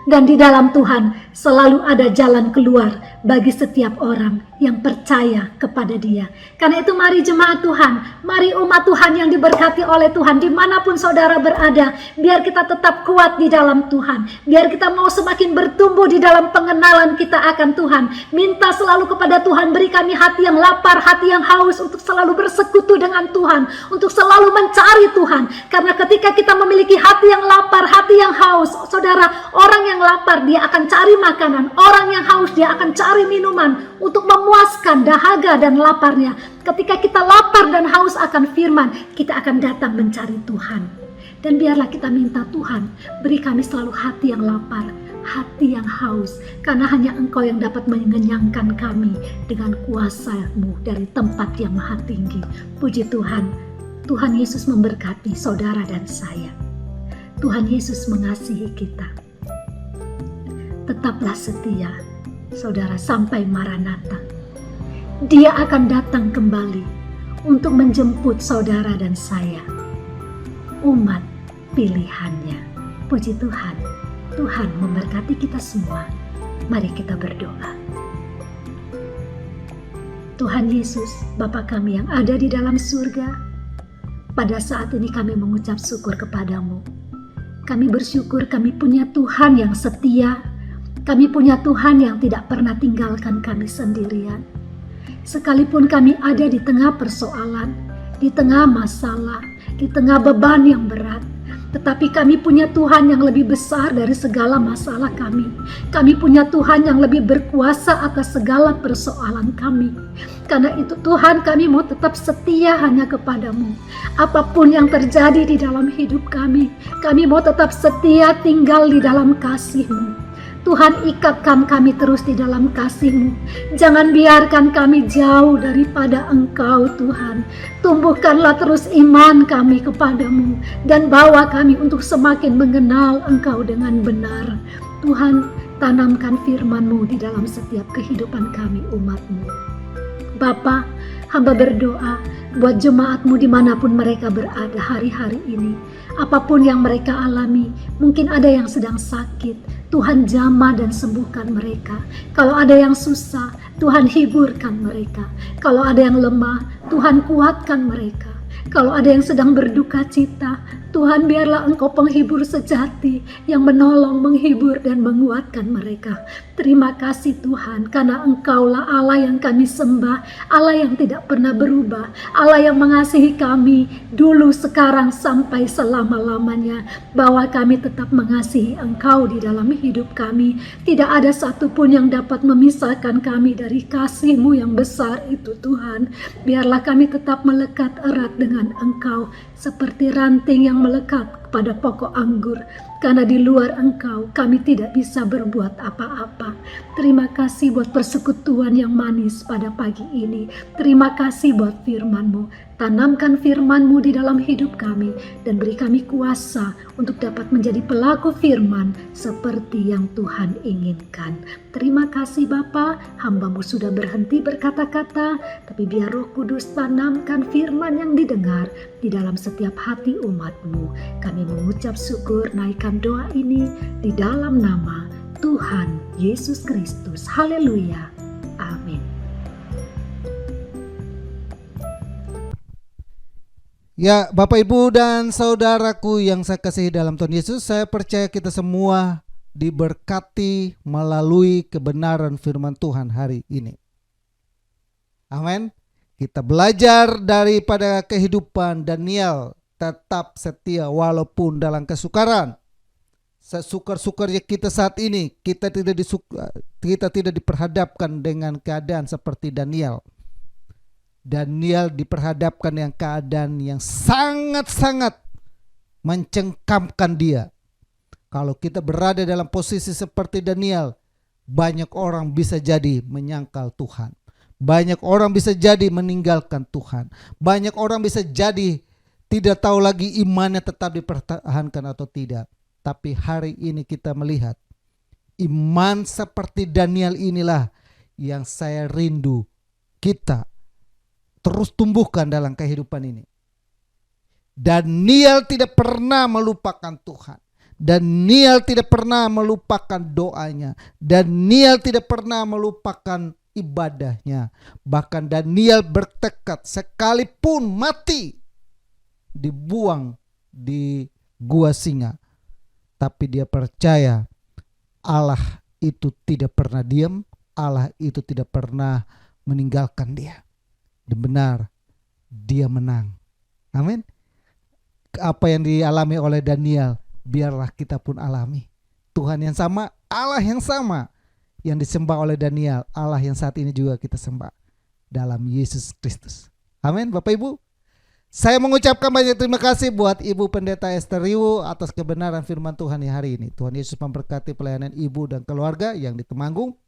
Dan di dalam Tuhan selalu ada jalan keluar bagi setiap orang yang percaya kepada Dia. Karena itu mari jemaat Tuhan, mari umat Tuhan yang diberkati oleh Tuhan, dimanapun saudara berada, biar kita tetap kuat di dalam Tuhan. Biar kita mau semakin bertumbuh di dalam pengenalan kita akan Tuhan. Minta selalu kepada Tuhan, beri kami hati yang lapar, hati yang haus untuk selalu bersekutu dengan Tuhan, untuk selalu mencari Tuhan. Karena ketika kita memiliki hati yang lapar, hati yang haus, saudara, orang yang lapar dia akan cari makanan, orang yang haus dia akan cari minuman untuk memuaskan dahaga dan laparnya. Ketika kita lapar dan haus akan firman, kita akan datang mencari Tuhan. Dan biarlah kita minta Tuhan, beri kami selalu hati yang lapar, hati yang haus, karena hanya Engkau yang dapat mengenyangkan kami dengan kuasa-Mu dari tempat yang maha tinggi. Puji Tuhan, Tuhan Yesus memberkati saudara dan saya. Tuhan Yesus mengasihi kita. Tetaplah setia, saudara, sampai Maranatha. Dia akan datang kembali untuk menjemput saudara dan saya, umat pilihannya. Puji Tuhan, Tuhan memberkati kita semua. Mari kita berdoa. Tuhan Yesus, Bapa kami yang ada di dalam surga, pada saat ini kami mengucap syukur kepadamu. Kami bersyukur kami punya Tuhan yang setia. Kami punya Tuhan yang tidak pernah tinggalkan kami sendirian. Sekalipun kami ada di tengah persoalan, di tengah masalah, di tengah beban yang berat, tetapi kami punya Tuhan yang lebih besar dari segala masalah kami. Kami punya Tuhan yang lebih berkuasa atas segala persoalan kami. Karena itu Tuhan, kami mau tetap setia hanya kepadamu. Apapun yang terjadi di dalam hidup kami mau tetap setia tinggal di dalam kasih-Mu. Tuhan, ikatkan kami terus di dalam kasih-Mu. Jangan biarkan kami jauh daripada Engkau, Tuhan. Tumbuhkanlah terus iman kami kepadamu, dan bawa kami untuk semakin mengenal Engkau dengan benar. Tuhan, tanamkan firman-Mu di dalam setiap kehidupan kami umat-Mu. Bapa, hamba berdoa buat jemaat-Mu dimanapun mereka berada hari-hari ini. Apapun yang mereka alami, mungkin ada yang sedang sakit, Tuhan jamah dan sembuhkan mereka. Kalau ada yang susah, Tuhan hiburkan mereka. Kalau ada yang lemah, Tuhan kuatkan mereka. Kalau ada yang sedang berduka cita, Tuhan biarlah Engkau penghibur sejati yang menolong, menghibur dan menguatkan mereka. Terima kasih Tuhan, karena Engkaulah Allah yang kami sembah, Allah yang tidak pernah berubah, Allah yang mengasihi kami dulu, sekarang, sampai selama-lamanya. Bahwa kami tetap mengasihi Engkau di dalam hidup kami. Tidak ada satupun yang dapat memisahkan kami dari kasih-Mu yang besar itu Tuhan. Biarlah kami tetap melekat erat dengan Engkau, seperti ranting yang melekat pada pokok anggur, karena di luar Engkau kami tidak bisa berbuat apa-apa. Terima kasih buat persekutuan yang manis pada pagi ini. Terima kasih buat firman-Mu. Tanamkan firman-Mu di dalam hidup kami, dan beri kami kuasa untuk dapat menjadi pelaku firman seperti yang Tuhan inginkan. Terima kasih Bapa, hamba-Mu sudah berhenti berkata-kata, tapi biar Roh Kudus tanamkan firman yang didengar di dalam setiap hati umat-Mu. Kami mengucap syukur, naikkan doa ini di dalam nama Tuhan Yesus Kristus. Haleluya. Amin. Ya, Bapak Ibu dan saudaraku yang saya kasihi dalam Tuhan Yesus, saya percaya kita semua diberkati melalui kebenaran firman Tuhan hari ini. Amin. Kita belajar daripada kehidupan Daniel, tetap setia walaupun dalam kesukaran. sesukar-sukarnya kita saat ini, kita tidak diperhadapkan dengan keadaan seperti Daniel. Daniel diperhadapkan dengan keadaan yang sangat-sangat mencengkamkan dia. Kalau kita berada dalam posisi seperti Daniel, banyak orang bisa jadi menyangkal Tuhan. Banyak orang bisa jadi meninggalkan Tuhan. Banyak orang bisa jadi tidak tahu lagi imannya tetap dipertahankan atau tidak. Tapi hari ini kita melihat iman seperti Daniel inilah yang saya rindu kita terus tumbuhkan dalam kehidupan ini. Daniel tidak pernah melupakan Tuhan. Daniel tidak pernah melupakan doanya. Daniel tidak pernah melupakan ibadahnya. Bahkan Daniel bertekad sekalipun mati dibuang di gua singa, tapi dia percaya Allah itu tidak pernah diam, Allah itu tidak pernah meninggalkan dia. Dan benar, dia menang. Amin. Apa yang dialami oleh Daniel, biarlah kita pun alami. Tuhan yang sama, Allah yang sama yang disembah oleh Daniel, Allah yang saat ini juga kita sembah dalam Yesus Kristus. Amin. Bapak Ibu, saya mengucapkan banyak terima kasih buat Ibu Pendeta Esther Riwu atas kebenaran firman Tuhan yang hari ini. Tuhan Yesus memberkati pelayanan ibu dan keluarga yang di Temanggung.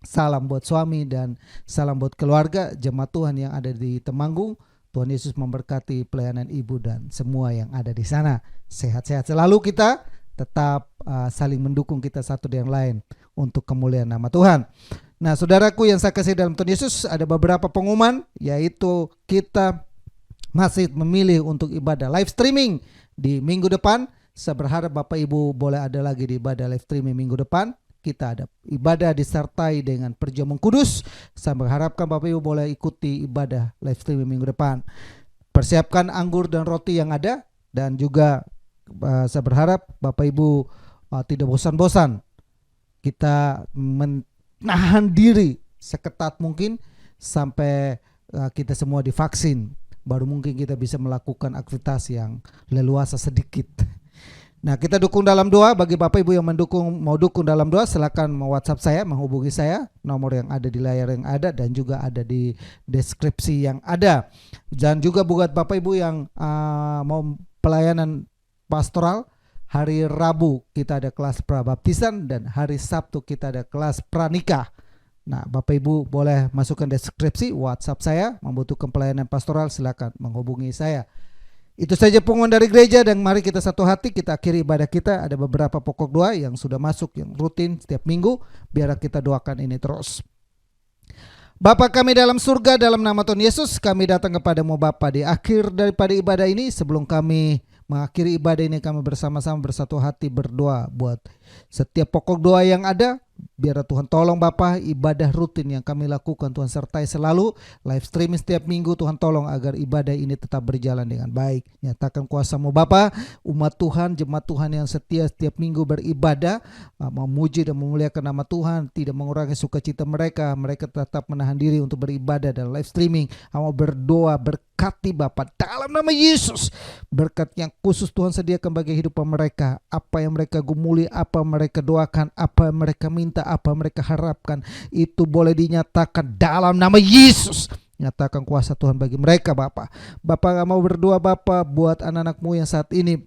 Salam buat suami dan salam buat keluarga jemaat Tuhan yang ada di Temanggung. Tuhan Yesus memberkati pelayanan ibu dan semua yang ada di sana. Sehat-sehat selalu kita, tetap saling mendukung kita satu dengan lain untuk kemuliaan nama Tuhan. Nah, saudaraku yang saya kasih dalam Tuhan Yesus, ada beberapa pengumuman, yaitu kita masih memilih untuk ibadah live streaming di minggu depan. Saya berharap Bapak Ibu boleh ada lagi di ibadah live streaming minggu depan. Kita ada ibadah disertai dengan perjamuan kudus. Saya mengharapkan Bapak Ibu boleh ikuti ibadah live streaming minggu depan. Persiapkan anggur dan roti yang ada. Dan juga saya berharap Bapak Ibu tidak bosan-bosan. Kita menahan diri seketat mungkin sampai kita semua divaksin. Baru mungkin kita bisa melakukan aktivitas yang leluasa sedikit. Nah, kita dukung dalam doa. Bagi Bapak Ibu yang mau dukung dalam doa, silakan WhatsApp saya, menghubungi saya. Nomor yang ada di layar yang ada dan juga ada di deskripsi yang ada. Dan juga buat Bapak Ibu yang mau pelayanan pastoral, hari Rabu kita ada kelas prabaptisan dan hari Sabtu kita ada kelas pranikah. Nah, Bapak Ibu boleh masukkan deskripsi WhatsApp saya, membutuhkan pelayanan pastoral, silakan menghubungi saya. Itu saja pengumuman dari gereja, dan mari kita satu hati, kita akhiri ibadah kita. Ada beberapa pokok doa yang sudah masuk, yang rutin setiap minggu. Biar kita doakan ini terus. Bapa kami dalam surga, dalam nama Tuhan Yesus, kami datang kepadamu Bapa di akhir daripada ibadah ini. Sebelum kami mengakhiri ibadah ini, kami bersama-sama bersatu hati berdoa buat setiap pokok doa yang ada. Biar Tuhan tolong Bapa, ibadah rutin yang kami lakukan Tuhan sertai selalu. Live streaming setiap minggu, Tuhan tolong agar ibadah ini tetap berjalan dengan baik. Nyatakan kuasa-Mu Bapa, umat Tuhan, jemaat Tuhan yang setia setiap minggu beribadah, memuji dan memuliakan nama Tuhan, tidak mengurangi sukacita mereka. Mereka tetap menahan diri untuk beribadah dan live streaming. Mau berdoa, berkati Bapa dalam nama Yesus. Berkat yang khusus Tuhan sediakan bagi kehidupan mereka. Apa yang mereka gumuli, apa mereka doakan, apa mereka minta, apa mereka harapkan, itu boleh dinyatakan dalam nama Yesus. Nyatakan kuasa Tuhan bagi mereka Bapa. Bapa mau berdoa Bapa buat anak-anak-Mu yang saat ini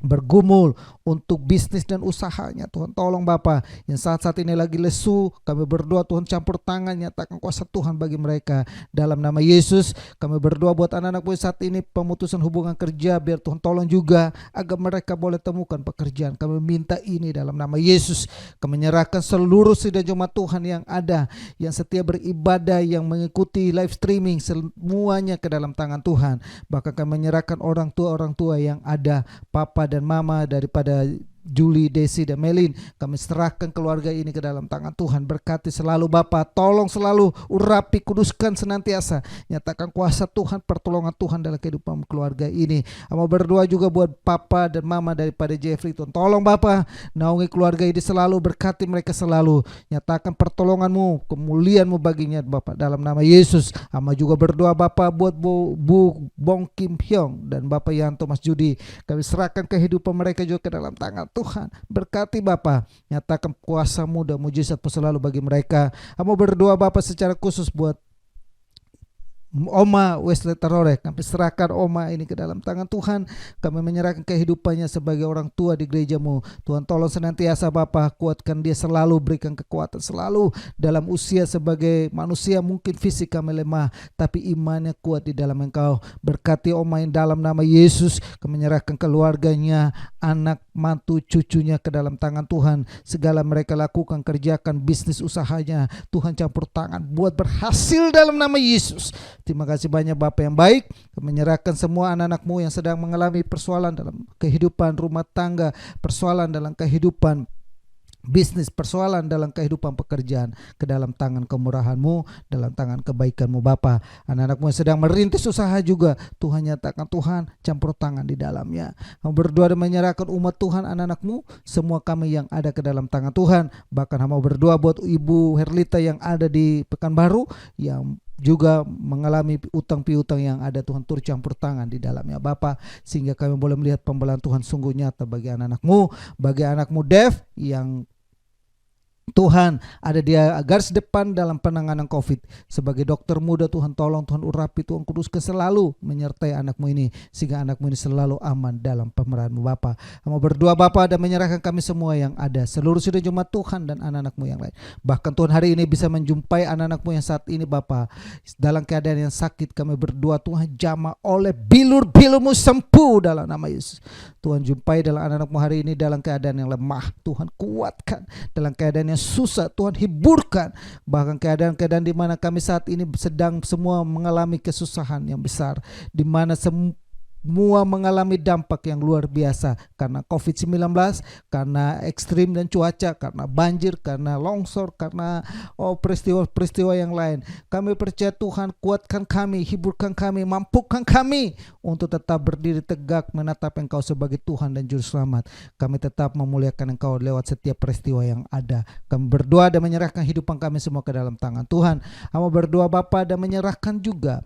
bergumul untuk bisnis dan usahanya. Tuhan tolong Bapa, yang saat-saat ini lagi lesu, kami berdoa Tuhan campur tangan, nyatakan kuasa Tuhan bagi mereka dalam nama Yesus. Kami berdoa buat anak-anak-Mu saat ini pemutusan hubungan kerja, biar Tuhan tolong juga agar mereka boleh temukan pekerjaan. Kami minta ini dalam nama Yesus. Kami menyerahkan seluruh sidang jemaat Tuhan yang ada, yang setia beribadah, yang mengikuti live streaming, semuanya ke dalam tangan Tuhan. Bahkan kami menyerahkan orang tua yang ada, Papa dan Mama daripada Julie, Desi, dan Melin. Kami serahkan keluarga ini ke dalam tangan Tuhan. Berkati selalu Bapa, tolong selalu urapi, kuduskan senantiasa. Nyatakan kuasa Tuhan, pertolongan Tuhan dalam kehidupan keluarga ini. Mau berdoa juga buat Papa dan Mama daripada Jeffrey. Tuhan tolong Bapa, naungi keluarga ini selalu, berkati mereka selalu. Nyatakan pertolongan-Mu, kemuliaan-Mu baginya Bapa dalam nama Yesus. Ama juga berdoa Bapa buat Bu Bong Kim Hyong dan Bapak Yanto Mas Judi. Kami serahkan kehidupan mereka juga ke dalam tangan Tuhan. Berkati Bapa, nyatakan kuasa-Mu dan mujizat-Mu selalu bagi mereka. Hamba berdoa Bapa secara khusus buat Oma Wesley Tarore, kami serahkan Oma ini ke dalam tangan Tuhan. Kami menyerahkan kehidupannya sebagai orang tua di gereja-Mu. Tuhan tolong senantiasa Bapa, kuatkan dia selalu, berikan kekuatan selalu dalam usia sebagai manusia. Mungkin fisik kami lemah, tapi imannya kuat di dalam Engkau. Berkati Oma ini dalam nama Yesus. Kami menyerahkan keluarganya, anak, mantu, cucunya ke dalam tangan Tuhan. Segala mereka lakukan, kerjakan bisnis usahanya, Tuhan campur tangan buat berhasil dalam nama Yesus. Terima kasih banyak Bapa yang baik. Kami menyerahkan semua anak-anak-Mu yang sedang mengalami persoalan dalam kehidupan rumah tangga, persoalan dalam kehidupan bisnis, persoalan dalam kehidupan pekerjaan, ke dalam tangan kemurahan-Mu, dalam tangan kebaikan-Mu Bapa. Anak-anak-Mu yang sedang merintis usaha juga, Tuhan nyatakan, Tuhan campur tangan di dalamnya. Kami berdoa dan menyerahkan umat Tuhan, anak-anak-Mu, semua kami yang ada ke dalam tangan Tuhan. Bahkan hamba berdoa buat Ibu Herlita yang ada di Pekanbaru, yang juga mengalami utang piutang yang ada, Tuhan turut campur tangan di dalamnya Bapa, sehingga kami boleh melihat pembelaan Tuhan sungguh nyata bagi anak-anak-Mu, bagi anak-Mu Dev yang Tuhan ada dia garis depan dalam penanganan COVID. Sebagai dokter muda, Tuhan tolong, Tuhan urapi, Tuhan kuduskan selalu menyertai anak-Mu ini, sehingga anak-Mu ini selalu aman dalam pemeliharaan-Mu Bapa. Kami berdoa Bapa dan menyerahkan kami semua yang ada, seluruh sidang jemaat Tuhan dan anak-anak-Mu yang lain. Bahkan Tuhan hari ini bisa menjumpai anak-anak-Mu yang saat ini Bapa dalam keadaan yang sakit. Kami berdoa Tuhan jamah oleh bilur-bilur-Mu sembuh dalam nama Yesus. Tuhan jumpai dalam anak-anak-Mu hari ini dalam keadaan yang lemah, Tuhan kuatkan. Dalam keadaan yang susah, Tuhan hiburkan. Bahkan keadaan-keadaan di mana kami saat ini sedang semua mengalami kesusahan yang besar, di mana semua mengalami dampak yang luar biasa karena COVID-19, karena ekstrim dan cuaca, karena banjir, karena longsor, karena peristiwa-peristiwa yang lain. Kami percaya Tuhan kuatkan kami, hiburkan kami, mampukan kami untuk tetap berdiri tegak menatap Engkau sebagai Tuhan dan Juru Selamat. Kami tetap memuliakan Engkau lewat setiap peristiwa yang ada. Kami berdoa dan menyerahkan hidupan kami semua ke dalam tangan Tuhan. Kami berdoa Bapa dan menyerahkan juga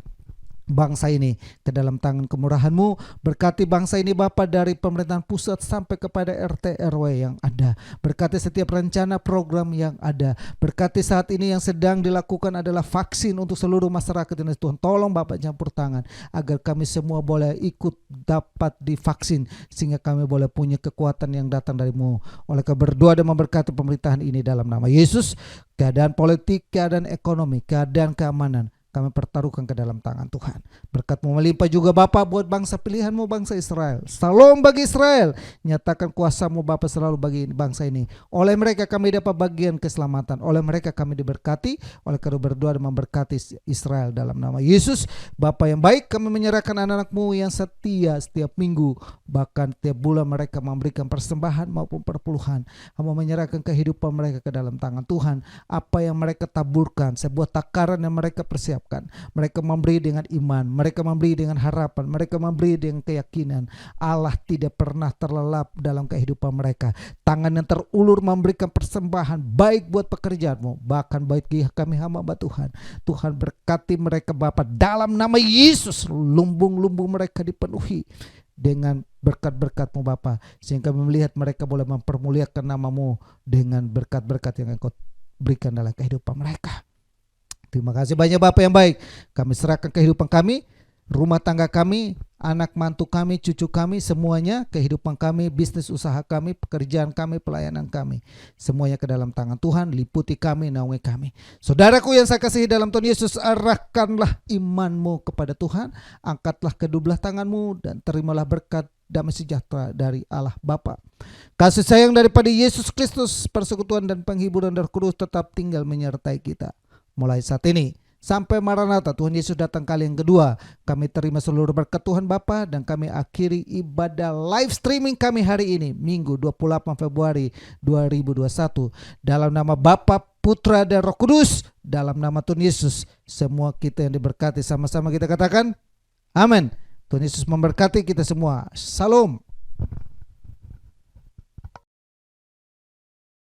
bangsa ini ke dalam tangan kemurahan-Mu. Berkati bangsa ini Bapa, dari pemerintahan pusat sampai kepada RT RW yang ada. Berkati setiap rencana program yang ada. Berkati saat ini yang sedang dilakukan adalah vaksin untuk seluruh masyarakat ini. Tuhan tolong Bapak campur tangan agar kami semua boleh ikut dapat divaksin, sehingga kami boleh punya kekuatan yang datang dari-Mu. Oleh karena berdoa dan memberkati pemerintahan ini dalam nama Yesus. Keadaan politik, keadaan ekonomi, keadaan keamanan, kami pertaruhkan ke dalam tangan Tuhan. Berkat-Mu melimpah juga Bapa buat bangsa pilihan-Mu, bangsa Israel. Salam bagi Israel. Nyatakan kuasa-Mu Bapa selalu bagi bangsa ini. Oleh mereka kami dapat bagian keselamatan. Oleh mereka kami diberkati. Oleh karena berdoa dan memberkati Israel dalam nama Yesus. Bapa yang baik, kami menyerahkan anak-anak-Mu yang setia setiap minggu, bahkan tiap bulan mereka memberikan persembahan maupun perpuluhan. Kami menyerahkan kehidupan mereka ke dalam tangan Tuhan. Apa yang mereka taburkan, sebuah takaran yang mereka persiapkan, mereka memberi dengan iman, mereka memberi dengan harapan, mereka memberi dengan keyakinan. Allah tidak pernah terlelap dalam kehidupan mereka. Tangan yang terulur memberikan persembahan baik buat pekerjaan-Mu, bahkan baik kami hamba Tuhan. Tuhan berkati mereka Bapa dalam nama Yesus. Lumbung-lumbung mereka dipenuhi dengan berkat-berkat-Mu Bapa, sehingga kami melihat mereka boleh mempermuliakan nama-Mu dengan berkat-berkat yang Engkau berikan dalam kehidupan mereka. Terima kasih banyak Bapa yang baik. Kami serahkan kehidupan kami, rumah tangga kami, anak mantu kami, cucu kami, semuanya, kehidupan kami, bisnis usaha kami, pekerjaan kami, pelayanan kami, semuanya ke dalam tangan Tuhan. Liputi kami, naungi kami. Saudaraku yang saya kasihi dalam Tuhan Yesus, arahkanlah imanmu kepada Tuhan, angkatlah kedua belah tanganmu dan terimalah berkat damai sejahtera dari Allah Bapa, kasih sayang daripada Yesus Kristus, persekutuan dan penghiburan Roh Kudus tetap tinggal menyertai kita mulai saat ini sampai Maranatha, Tuhan Yesus datang kali yang kedua. Kami terima seluruh berkat Tuhan Bapa, dan kami akhiri ibadah live streaming kami hari ini, Minggu 28 Februari 2021. Dalam nama Bapa, Putra dan Roh Kudus, dalam nama Tuhan Yesus, semua kita yang diberkati sama-sama kita katakan amin. Tuhan Yesus memberkati kita semua. Salam.